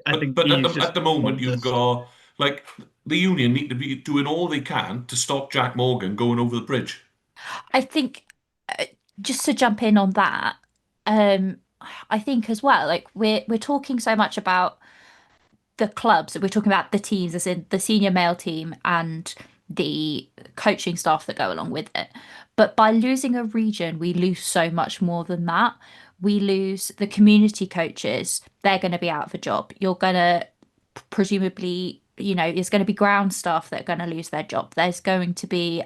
at the moment you've got the union need to be doing all they can to stop Jack Morgan going over the bridge. I think just to jump in on that, I think as well, like we're talking so much about the clubs, we're talking about the teams, as in the senior male team and the coaching staff that go along with it. But by losing a region, we lose so much more than that. We lose the community coaches. They're going to be out of a job. You're going to presumably, there's going to be ground staff that are going to lose their job. There's going to be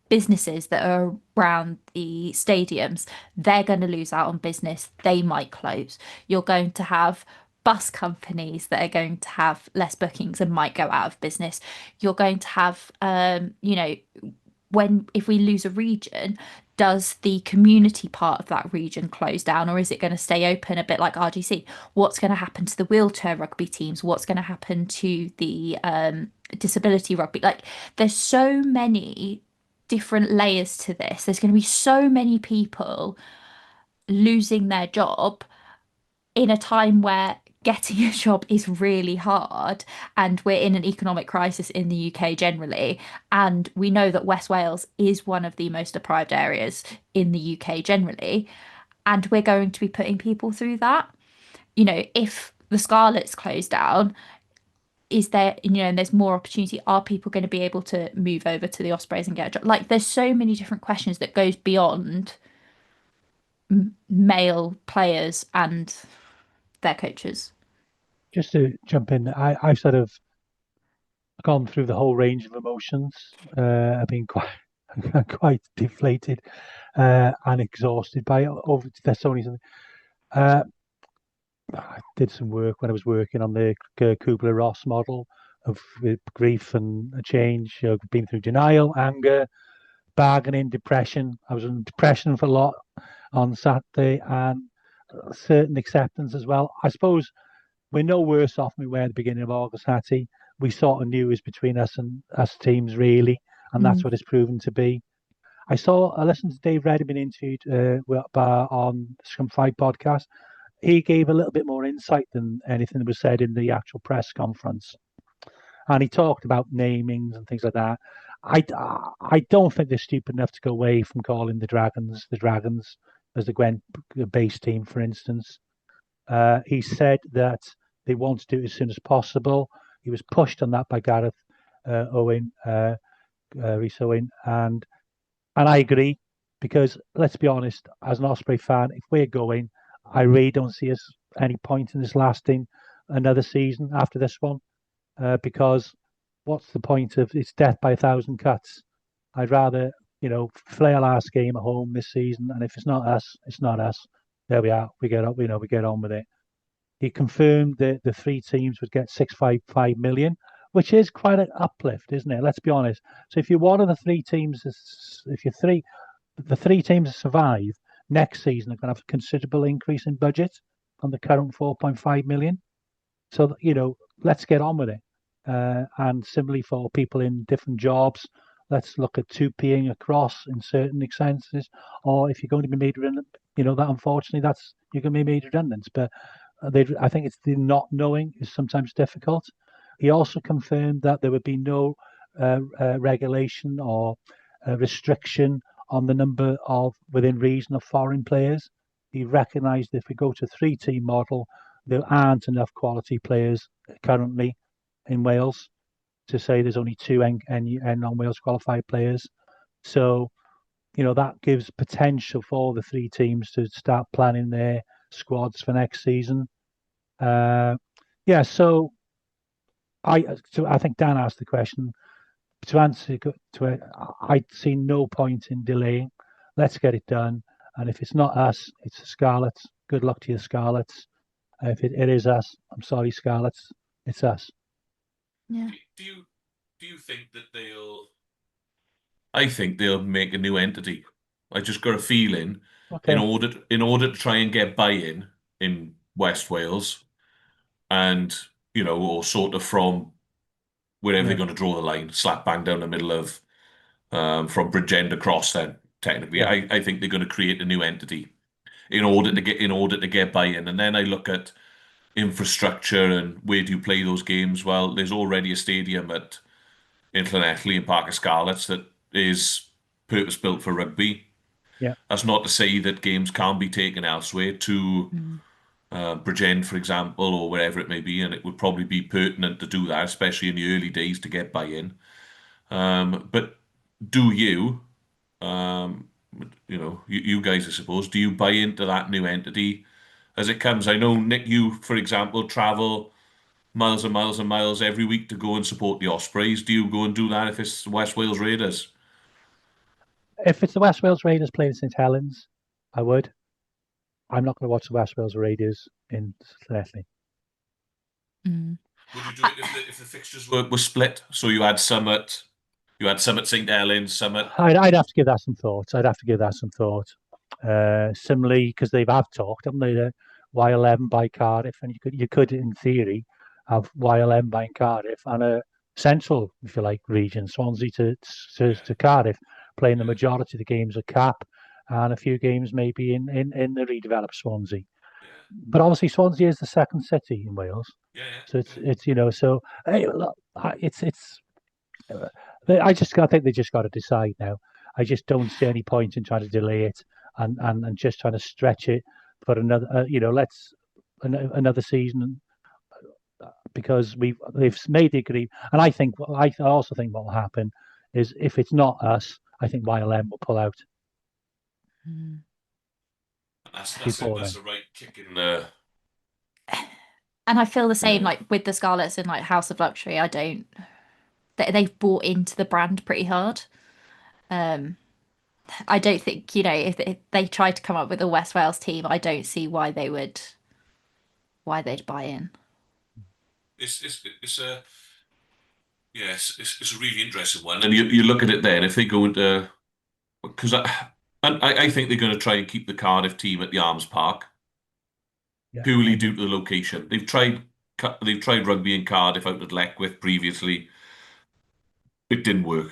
businesses that are around the stadiums. They're going to lose out on business. They might close. You're going to have bus companies that are going to have less bookings and might go out of business. You're going to have, if we lose a region, does the community part of that region close down, or is it going to stay open a bit like RGC? What's going to happen to the wheelchair rugby teams? What's going to happen to the disability rugby? Like, there's so many different layers to this. There's going to be so many people losing their job in a time where getting a job is really hard, and we're in an economic crisis in the UK generally, and we know that West Wales is one of the most deprived areas in the UK generally, and we're going to be putting people through that. If the Scarlets close down, is there, and there's more opportunity, are people going to be able to move over to the Ospreys and get a job? Like, there's so many different questions that goes beyond male players and their coaches. Just to jump in, I've sort of gone through the whole range of emotions. I've been quite deflated and exhausted by it. There's so many. I did some work when I was working on the Kubler-Ross model of grief and a change. I've been through denial, anger, bargaining, depression. I was in depression for a lot on Saturday, and certain acceptance as well. I suppose we're no worse off than we were at the beginning of August, Hattie. We sort of knew it was between us and us teams, really, and that's what it's proven to be. I listened to Dave Reddy being interviewed on the Scrum Fight podcast. He gave a little bit more insight than anything that was said in the actual press conference. And he talked about namings and things like that. I don't think they're stupid enough to go away from calling the Dragons. as the Gwent base team, for instance. He said that they want to do it as soon as possible. He was pushed on that by Gareth Owen, Rhys Owen, and I agree, because let's be honest, as an Osprey fan, if we're going, I really don't see us any point in this lasting another season after this one, because what's the point of it's death by a thousand cuts? I'd rather, play our last game at home this season, and if it's not us, it's not us. There we are. We get up, we get on with it. He confirmed that the three teams would get 655 million, which is quite an uplift, isn't it? Let's be honest. So if you're one of the three teams, if you're the three teams that survive next season are going to have a considerable increase in budget on the current 4.5 million. So, let's get on with it. And similarly for people in different jobs, let's look at 2Ping across in certain expenses, or if you're going to be made redundant, that unfortunately you're going to be made redundant. But I think it's the not knowing is sometimes difficult. He also confirmed that there would be no regulation or restriction on the number of, within reason, of foreign players. He recognised if we go to 3-team model, there aren't enough quality players currently in Wales to say there's only two non-Wales qualified players. So, that gives potential for the three teams to start planning their squads for next season. So I think Dan asked the question. To answer to it, I see no point in delaying. Let's get it done. And if it's not us, it's the Scarlets. Good luck to you, Scarlets. If it is us, I'm sorry, Scarlets. It's us. Yeah. Do you think that they'll? I think they'll make a new entity. I just got a feeling Okay. in order to try and get buy-in in West Wales, and or sort of from wherever they're going to draw the line, slap bang down the middle of from Bridgend across. Then technically, Yeah. I think they're going to create a new entity in order to get buy-in. And then I look at infrastructure and where do you play those games? Well, there's already a stadium in Llanelli and Parc y Scarlets that is purpose-built for rugby. Yeah. That's not to say that games can't be taken elsewhere to Bridgend, for example, or wherever it may be, and it would probably be pertinent to do that, especially in the early days to get buy-in. But do you, you guys, I suppose, do you buy into that new entity as it comes? I know, Nick, you, for example, travel miles and miles and miles every week to go and support the Ospreys. Do you go and do that if it's West Wales Raiders? If it's the West Wales Raiders playing St Helens, I would. I'm not going to watch the West Wales Raiders in Llanelli. Would you do it if the fixtures were split? So you had some at St Helens, some at. I'd have to give that some thought. Similarly, because they have talked, haven't they? The Y11 by Cardiff, and you could in theory have Y11 by Cardiff and a central, if you like, region, Swansea to Cardiff, playing the majority of the games at Cap, and a few games maybe in the redeveloped Swansea. Yeah. But obviously, Swansea is the second city in Wales, Yeah. so it's so hey, look, I think they just got to decide now. I just don't see any point in trying to delay it and just trying to stretch it for another, another season, because they've made the agreement. And I also think what will happen is if it's not us, I think YLM will pull out. That's a right kick in the. And I feel the same, like with the Scarlets in like House of Luxury. They've bought into the brand pretty hard. I don't think, if they tried to come up with a West Wales team, I don't see why they'd buy in. It's a really interesting one, and you look at it there. If they go into, because I think they're going to try and keep the Cardiff team at the Arms Park, purely due to the location. They've tried rugby in Cardiff out at Leckwith previously. It didn't work.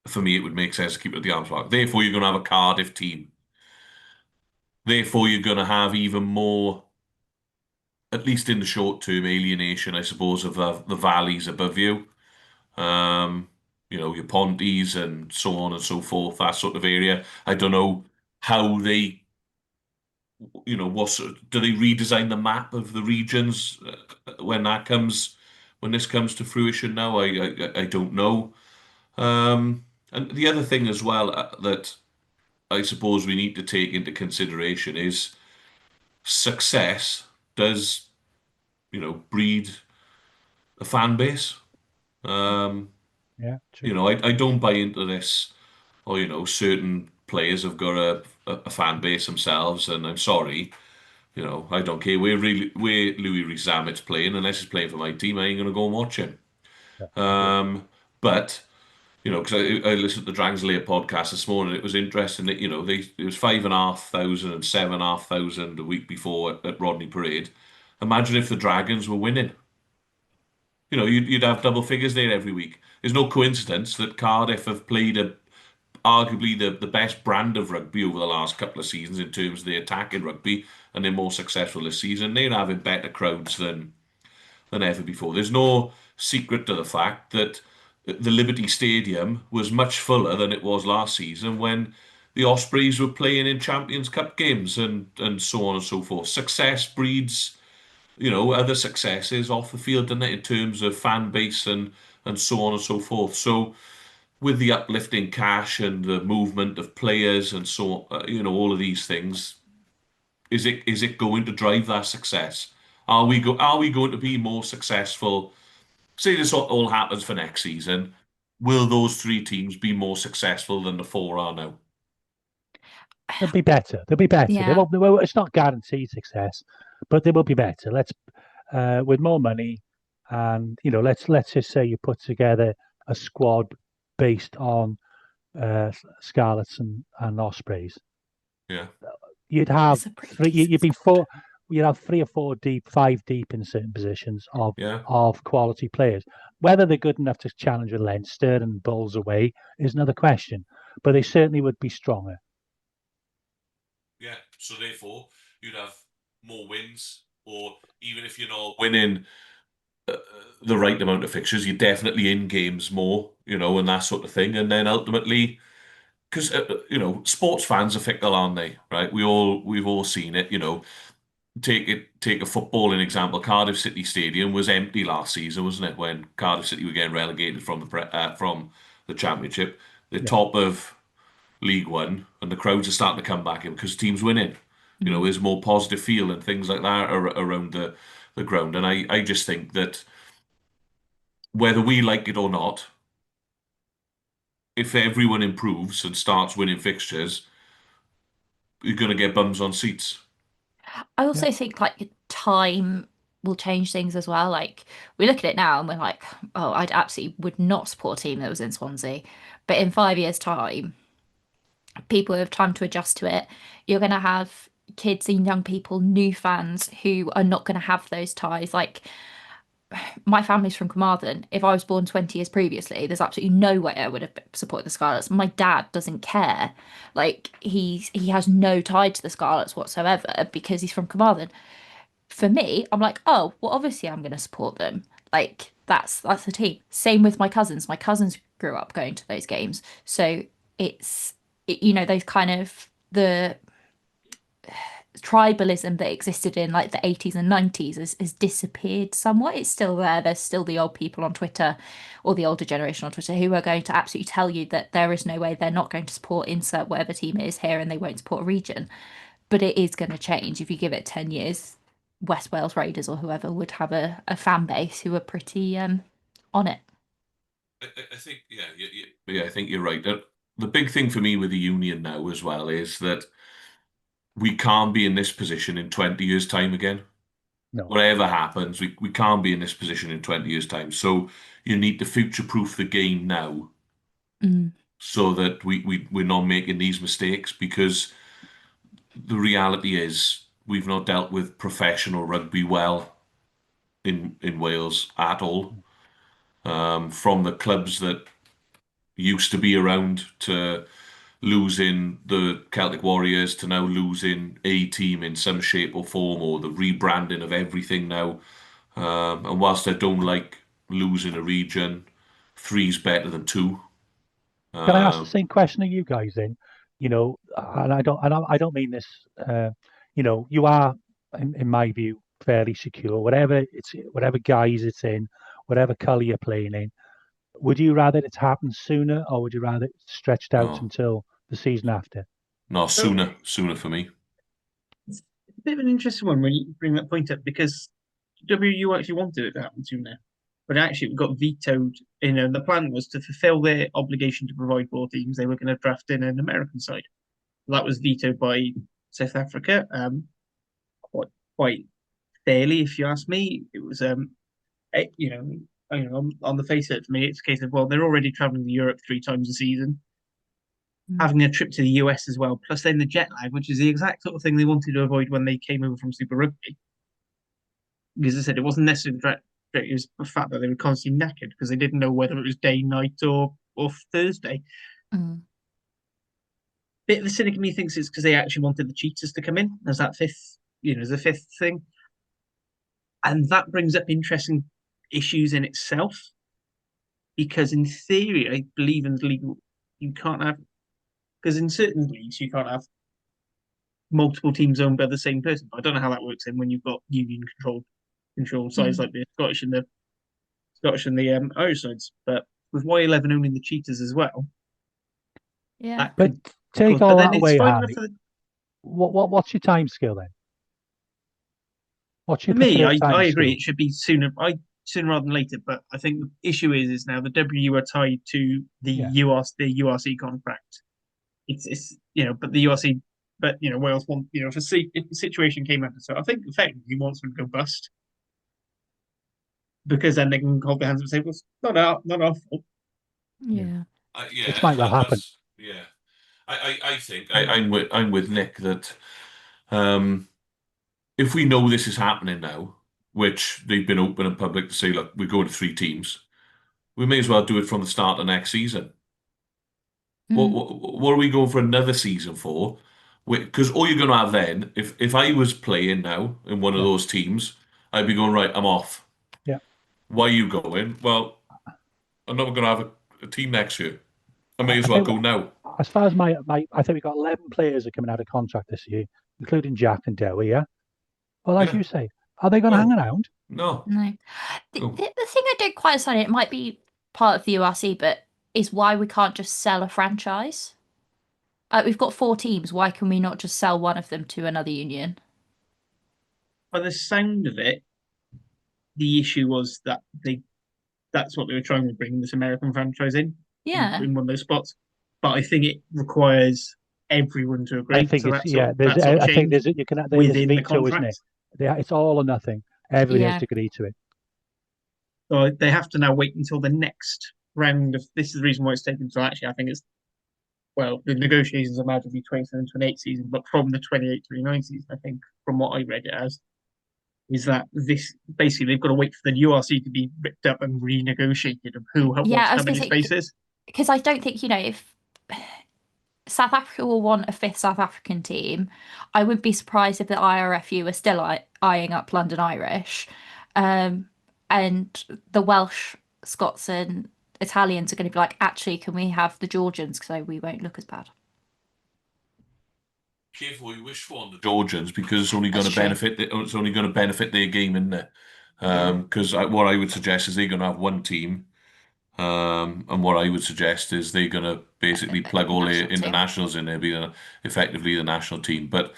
For me, it would make sense to keep it at the Arms Park. Therefore, you're going to have a Cardiff team. Therefore, you're going to have even more, at least in the short term, alienation, I suppose, of the valleys above you. your Ponties and so on and so forth, that sort of area. I don't know how they, do they redesign the map of the regions when this comes to fruition now? I don't know. And the other thing as well that I suppose we need to take into consideration is success does, breed a fan base. Um, Yeah, true. I don't buy into this, or, certain players have got a fan base themselves, and I'm sorry, I don't care where Louis Rees-Zammit's playing, unless he's playing for my team, I ain't gonna go and watch him. Yeah, I agree. But because I listened to the Dragons Lair podcast this morning, it was interesting that it was 5,500 and 7,500 a week before at Rodney Parade. Imagine if the Dragons were winning. You'd have double figures there every week. There's no coincidence that Cardiff have played arguably the best brand of rugby over the last couple of seasons in terms of the attacking rugby, and they're more successful this season. They're having better crowds than ever before. There's no secret to the fact that the Liberty Stadium was much fuller than it was last season when the Ospreys were playing in Champions Cup games and so on and so forth. Success breeds, other successes off the field, doesn't it, in terms of fan base and so on and so forth. So with the uplifting cash and the movement of players and so all of these things, is it going to drive that success? Are we going to be more successful? Say this all happens for next season. Will those three teams be more successful than the four are now? They'll be better. They'll be better. They Yeah. won't. They won't it's not guaranteed success, but they will be better. Let's with more money, and let's just say you put together a squad based on Scarlets and Ospreys. Yeah, You'd have It's a pretty three. decent You'd be squad. four. You'd have three or four deep, five deep in certain positions of yeah, quality players. Whether they're good enough to challenge with Leinster and Bulls away is another question, but they certainly would be stronger. yeah. So therefore, you'd have more wins, or even if you're not winning the right amount of fixtures, you're definitely in games more, and that sort of thing. And then ultimately, because sports fans are fickle, aren't they? Right? We've all seen it. Take a footballing example. Cardiff City Stadium was empty last season, wasn't it? When Cardiff City were getting relegated from the Championship, the Yeah. top of League One, and the crowds are starting to come back in because teams winning. There's more positive feel and things like that around the ground. And I just think that whether we like it or not, if everyone improves and starts winning fixtures, you're going to get bums on seats. I Yeah. also think like time will change things as well. Like we look at it now and we're like, oh, I'd absolutely would not support a team that was in Swansea. But in 5 years' time, people have time to adjust to it. You're going to have kids and young people, new fans who are not going to have those ties. Like my family's from Carmarthen. If I was born 20 years previously, there's absolutely no way I would have supported the Scarlets. My dad doesn't care. Like he has no tie to the Scarlets whatsoever because he's from Carmarthen. For me, I'm like, oh, well, obviously I'm going to support them. Like that's the team. Same with my cousins. My cousins grew up going to those games, so those kind of the tribalism that existed in like the 80s and 90s has disappeared somewhat. It's still there. There's still the old people on Twitter or the older generation on Twitter who are going to absolutely tell you that there is no way they're not going to support insert whatever team it is here and they won't support a region. But it is going to change. If you give it 10 years, West Wales Raiders or whoever would have a fan base who are pretty on it. I think, yeah, I think you're right. The big thing for me with the union now as well is that we can't be in this position in 20 years' time again. No. Whatever happens, we can't be in this position in 20 years' time. So you need to future-proof the game now Mm. so that we're not making these mistakes, because the reality is we've not dealt with professional rugby well in Wales at all. From the clubs that used to be around to losing the Celtic Warriors to now losing a team in some shape or form, or the rebranding of everything now. And whilst I don't like losing a region, three's better than two. Can I ask the same question of you guys then? And I don't mean this. You are, in my view, fairly secure. Whatever guise it's in, whatever colour you're playing in. Would you rather it happen sooner, or would you rather it stretched out No. until the season after? No, sooner for me. It's a bit of an interesting one when you bring that point up because WU actually wanted it to happen sooner, but actually it got vetoed. The plan was to fulfill their obligation to provide 4 teams. They were going to draft in an American side. That was vetoed by South Africa, quite fairly, if you ask me. It was, on the face of it, for me, it's a case of, well, they're already traveling to Europe 3 times a season, having a trip to the US as well, plus then the jet lag, which is the exact sort of thing they wanted to avoid when they came over from Super Rugby. Because I said it wasn't necessarily it was the fact that they were constantly knackered because they didn't know whether it was day, night, or Thursday. Bit of the cynic in me thinks it's because they actually wanted the cheaters to come in as that as a fifth thing. And that brings up interesting issues in itself. Because in theory, I believe in legal, you can't have, because in certain leagues, you can't have multiple teams owned by the same person. I don't know how that works in when you've got union controlled sides like the Scottish and the Irish sides. But with Y11 owning the cheaters as well, yeah. But take all that away, Harry. What's your time scale then? What's your for me, I preferred agree. timescale? It should be sooner. Sooner rather than later. But I think the issue is now the WU are tied to the URC contract. It's but the URC, but Wales want if the situation came up, so I think effectively he wants them to go bust because then they can hold their hands up and say, well, it's not our fault. Yeah. Which might well happen. Yeah, I think I'm with Nick that if we know this is happening now, which they've been open and public to say, look, we're going to 3 teams, we may as well do it from the start of next season. What are we going for another season for? Because all you're going to have then, if I was playing now in one of those teams, I'd be going, right, I'm off. Yeah. Why are you going? Well, I'm not going to have a team next year. I may as well go now. As far as I think we've got 11 players are coming out of contract this year, including Jack and Dowie, yeah? Well, as you say, are they going to hang around? No. No. The thing I don't quite understand, it might be part of the URC, but is why we can't just sell a franchise. We've got 4 teams. Why can we not just sell one of them to another union? By the sound of it, the issue was that that's what they were trying to bring this American franchise in one of those spots. But I think it requires everyone to agree. I think so it's I think there's a veto, isn't it? It's all or nothing. Everybody has to agree to it. So they have to now wait until the next round of. This is the reason why it's taken. So actually, I think it's the negotiations are meant to be 27-28 season, but from the 28-29 season, I think from what I read it as, is that this basically they've got to wait for the URC to be ripped up and renegotiated of who wants how many spaces. Because I don't think if South Africa will want a 5th South African team, I wouldn't be surprised if the IRFU are still eyeing up London Irish, and the Welsh, Scots, and Italians are going to be like, actually, can we have the Georgians because we won't look as bad. Careful what you wish for on the Georgians because it's only going to benefit. It's only going to benefit their game, isn't it? Because what I would suggest is they're going to have one team, and what I would suggest is they're going to basically plug all their internationals in there, be effectively the national team. But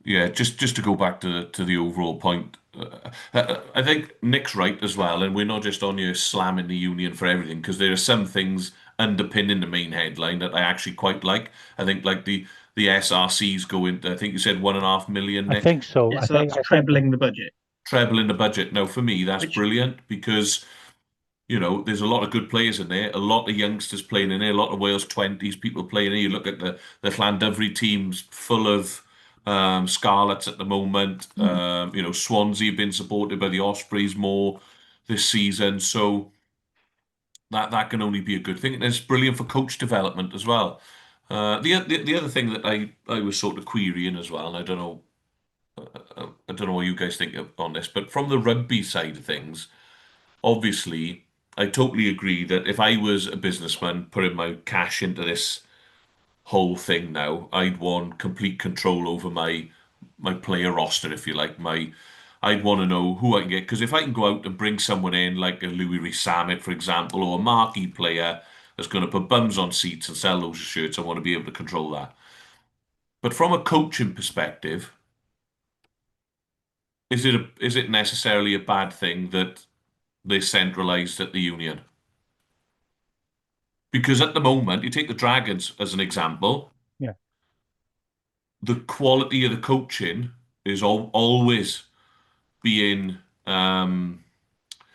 just to go back to the overall point, I think Nick's right as well, and we're not just on here slamming the union for everything because there are some things underpinning the main headline that I actually quite like. I think like the SRCs go into, I think you said 1.5 million, Nick? I think so. So that's trebling the budget. Trebling the budget. Now, for me, that's brilliant because, there's a lot of good players in there, a lot of youngsters playing in there, a lot of Wales 20s people playing in there. You look at the Llandudno teams full of Scarlets at the moment. Swansea have been supported by the Ospreys more this season. So that can only be a good thing. And it's brilliant for coach development as well. The other thing that I was sort of querying as well, and I don't know what you guys think on this, but from the rugby side of things, obviously I totally agree that if I was a businessman putting my cash into this whole thing now, I'd want complete control over my player roster, if you like. I'd want to know who I can get, because if I can go out and bring someone in like a Louis Rees-Zammit, for example, or a marquee player that's going to put bums on seats and sell those shirts, I want to be able to control that. But from a coaching perspective, is it necessarily a bad thing that they're centralized at the union? Because at the moment, you take the Dragons as an example, Yeah, the quality of the coaching is always being um,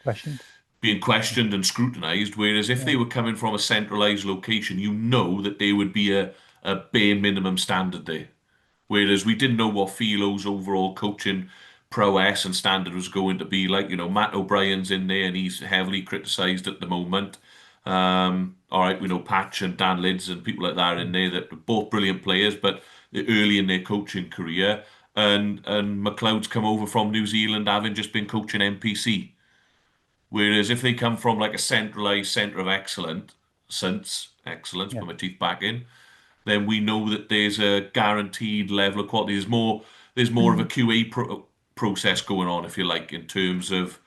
questioned. being questioned and scrutinized. Whereas if Yeah, they were coming from a centralized location, you know that there would be a bare minimum standard there. Whereas we didn't know what Philo's overall coaching prowess and standard was going to be like. Matt O'Brien's in there and he's heavily criticised at the moment. All right, we know Patch and Dan Lids and people like that are in mm, there that are both brilliant players, but they're early in their coaching career. And McLeod's come over from New Zealand having just been coaching NPC. Whereas if they come from like a centralized centre of excellence, yeah. put my teeth back in, then we know that there's a guaranteed level of quality. There's more of a Mm. QA process going on, if you like, in terms of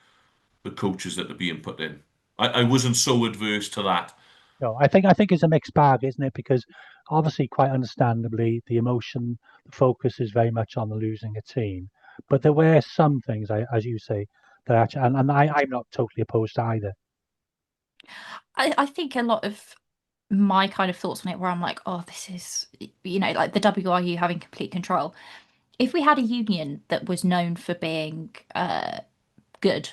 the coaches that are being put in. I wasn't so adverse to that. No, I think it's a mixed bag, isn't it? Because obviously, quite understandably, the emotion, the focus is very much on the losing a team. But there were some things, as you say, that actually, and I'm not totally opposed to either. I think a lot of my kind of thoughts on it where I'm like, oh, this is, like the WRU having complete control. If we had a union that was known for being good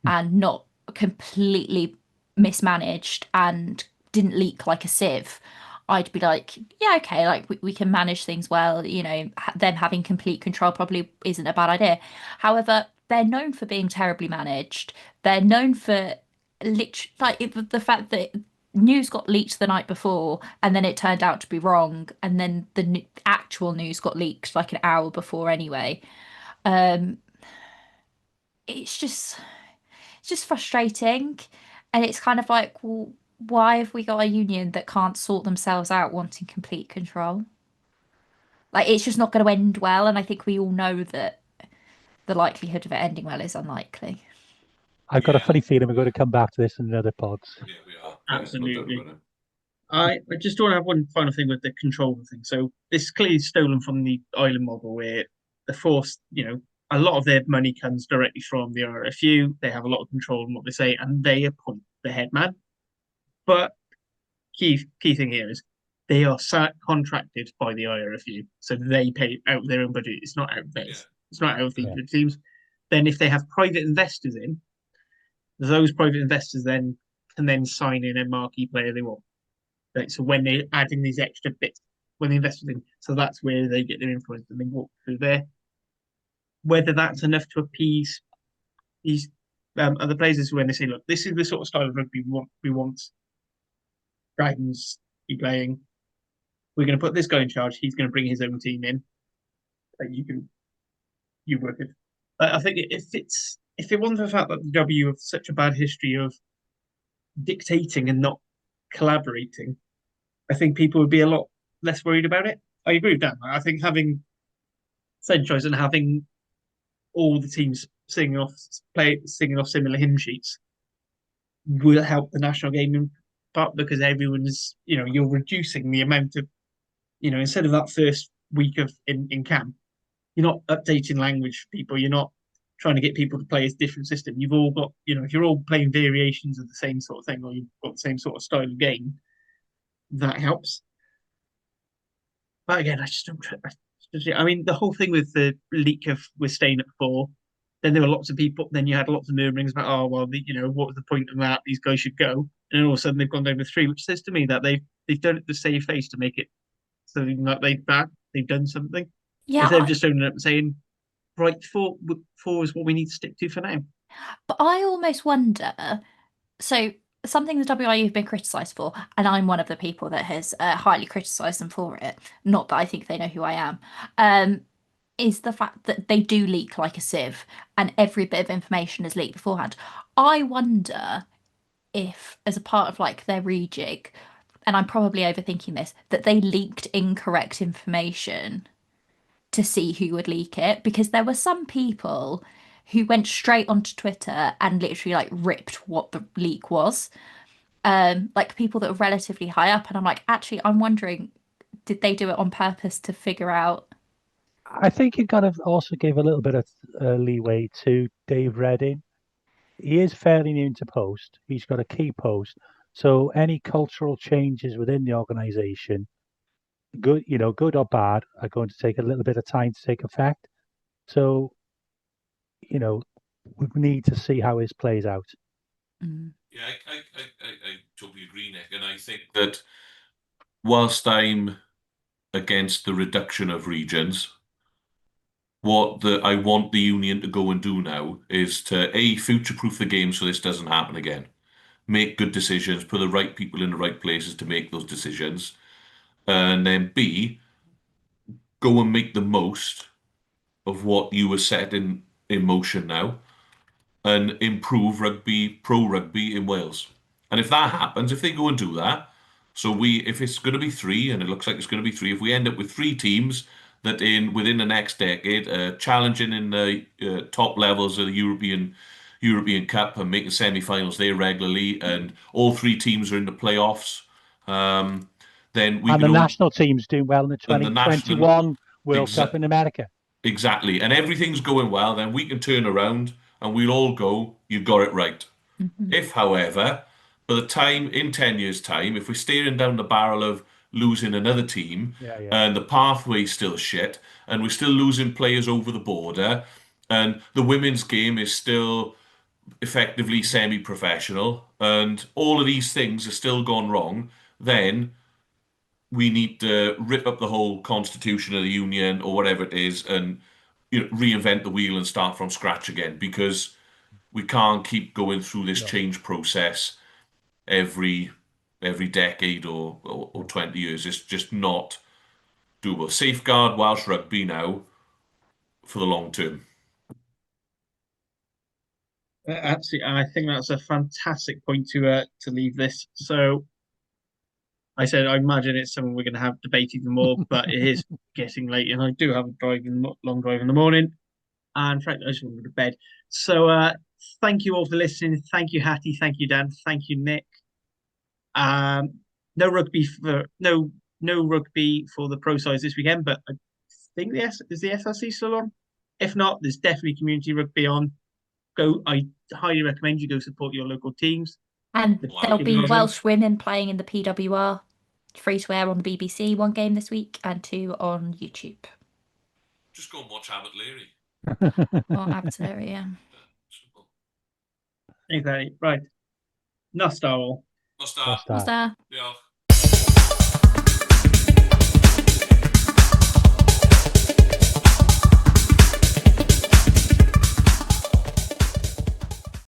Hmm. and not completely mismanaged and didn't leak like a sieve, I'd be like, yeah, okay, like we can manage things well. Them having complete control probably isn't a bad idea. However, they're known for being terribly managed. They're known for like the fact that news got leaked the night before and then it turned out to be wrong, and then the actual news got leaked like an hour before anyway. Um, it's just frustrating. And it's kind of like, well, why have we got a union that can't sort themselves out wanting complete control? Like, it's just not going to end well. And I think we all know that the likelihood of it ending well is unlikely. I've got a Yeah, funny feeling we're going to come back to this in another pods. yeah, we are. Yeah, no doubt Absolutely. about it. I just want to have one final thing with the control thing. So this is clearly stolen from the island model where the force, a lot of their money comes directly from the RFU. They have a lot of control on what they say, and they appoint the head man. But key thing here is they are contracted by the IRFU, so they pay out their own budget. It's not out of Yeah, theirs. It's not out of the Yeah, teams. Then if they have private investors in, those private investors then can then sign in a marquee player they want. Like, so when they're adding these extra bits, when they invest in, so that's where they get their influence and they walk through there. Whether that's enough to appease these other players is when they say, look, this is the sort of style of rugby we want. We want Dragons be playing. We're going to put this guy in charge. He's going to bring his own team in. Like, you work it. I think if it wasn't for the fact that the W have such a bad history of dictating and not collaborating, I think people would be a lot less worried about it. I agree with that. I think having centralized and having all the teams singing off similar hymn sheets will help the national game in part because everyone's you're reducing the amount of instead of that first week of in camp, you're not updating language for people. You're not trying to get people to play a different system. You've all got, if you're all playing variations of the same sort of thing, or you've got the same sort of style of game, that helps. But again, I just don't. I mean, the whole thing with the leak of we're staying at four. Then there were lots of people. Then you had lots of murmurings about, oh well, what was the point of that? These guys should go. And then all of a sudden they've gone down to three, which says to me that they've done it to save face to make it something that they've done something Yeah, instead of just owning up and saying, right, four is what we need to stick to for now. but I almost wonder. So, something the WIU have been criticised for, and I'm one of the people that has highly criticised them for it, not that I think they know who I am, um, is the fact that they do leak like a sieve and every bit of information is leaked beforehand. I wonder if, as a part of like their rejig, and I'm probably overthinking this, that they leaked incorrect information to see who would leak it, because there were some people who went straight onto Twitter and literally like ripped what the leak was. Like people that were relatively high up, and I'm like, actually, I'm wondering, did they do it on purpose to figure out? I think you kind of also gave a little bit of leeway to Dave Redding. He is fairly new to post. He's got a key post. So any cultural changes within the organization, good, good or bad, are going to take a little bit of time to take effect. So, you know, we need to see how this plays out. Mm. Yeah, I totally agree, Nick. And I think that whilst I'm against the reduction of regions, I want the union to go and do now is to A, future-proof the game so this doesn't happen again. Make good decisions, put the right people in the right places to make those decisions. And then B, go and make the most of what you were set in motion now and improve pro rugby in Wales. And if that happens, if they go and do that, if it's going to be three, and it looks like it's going to be three, if we end up with three teams that within the next decade, challenging in the top levels of the European Cup and making semi-finals there regularly, and all three teams are in the playoffs, then we And can the national team's doing well in the and the national 2021 World Cup in America. Exactly. And everything's going well, then we can turn around and we'll all go, you got it right. Mhm. If, however, by the time in 10 years' time, if we're staring down the barrel of losing another team Yeah. and the pathway's still shit and we're still losing players over the border and the women's game is still effectively semi-professional and all of these things are still gone wrong, then we need to rip up the whole constitution of the union or whatever it is and reinvent the wheel and start from scratch again because we can't keep going through this No. change process every decade or No. 20 years. It's just not doable. Safeguard Welsh rugby now for the long term. Absolutely, I think that's a fantastic point to leave this. So I said I imagine it's something we're going to have debate even more, but it is getting late, and I do have a long drive in the morning, and frankly, I just want to go to bed. So thank you all for listening. Thank you, Hattie. Thank you, Dan. Thank you, Nick. Um, no rugby for the pro sides this weekend, but I think is the SLC still on? If not, there's definitely community rugby on. I highly recommend you go support your local teams. And The there'll be Division. Welsh women playing in the PWR, free to air on the BBC, one game this week and two on YouTube. Just go and watch Abbott Leary. Or Abbotsbury, yeah. Simple. Exactly. Right. Nostar. Nostar. What's that? What's that? Yeah.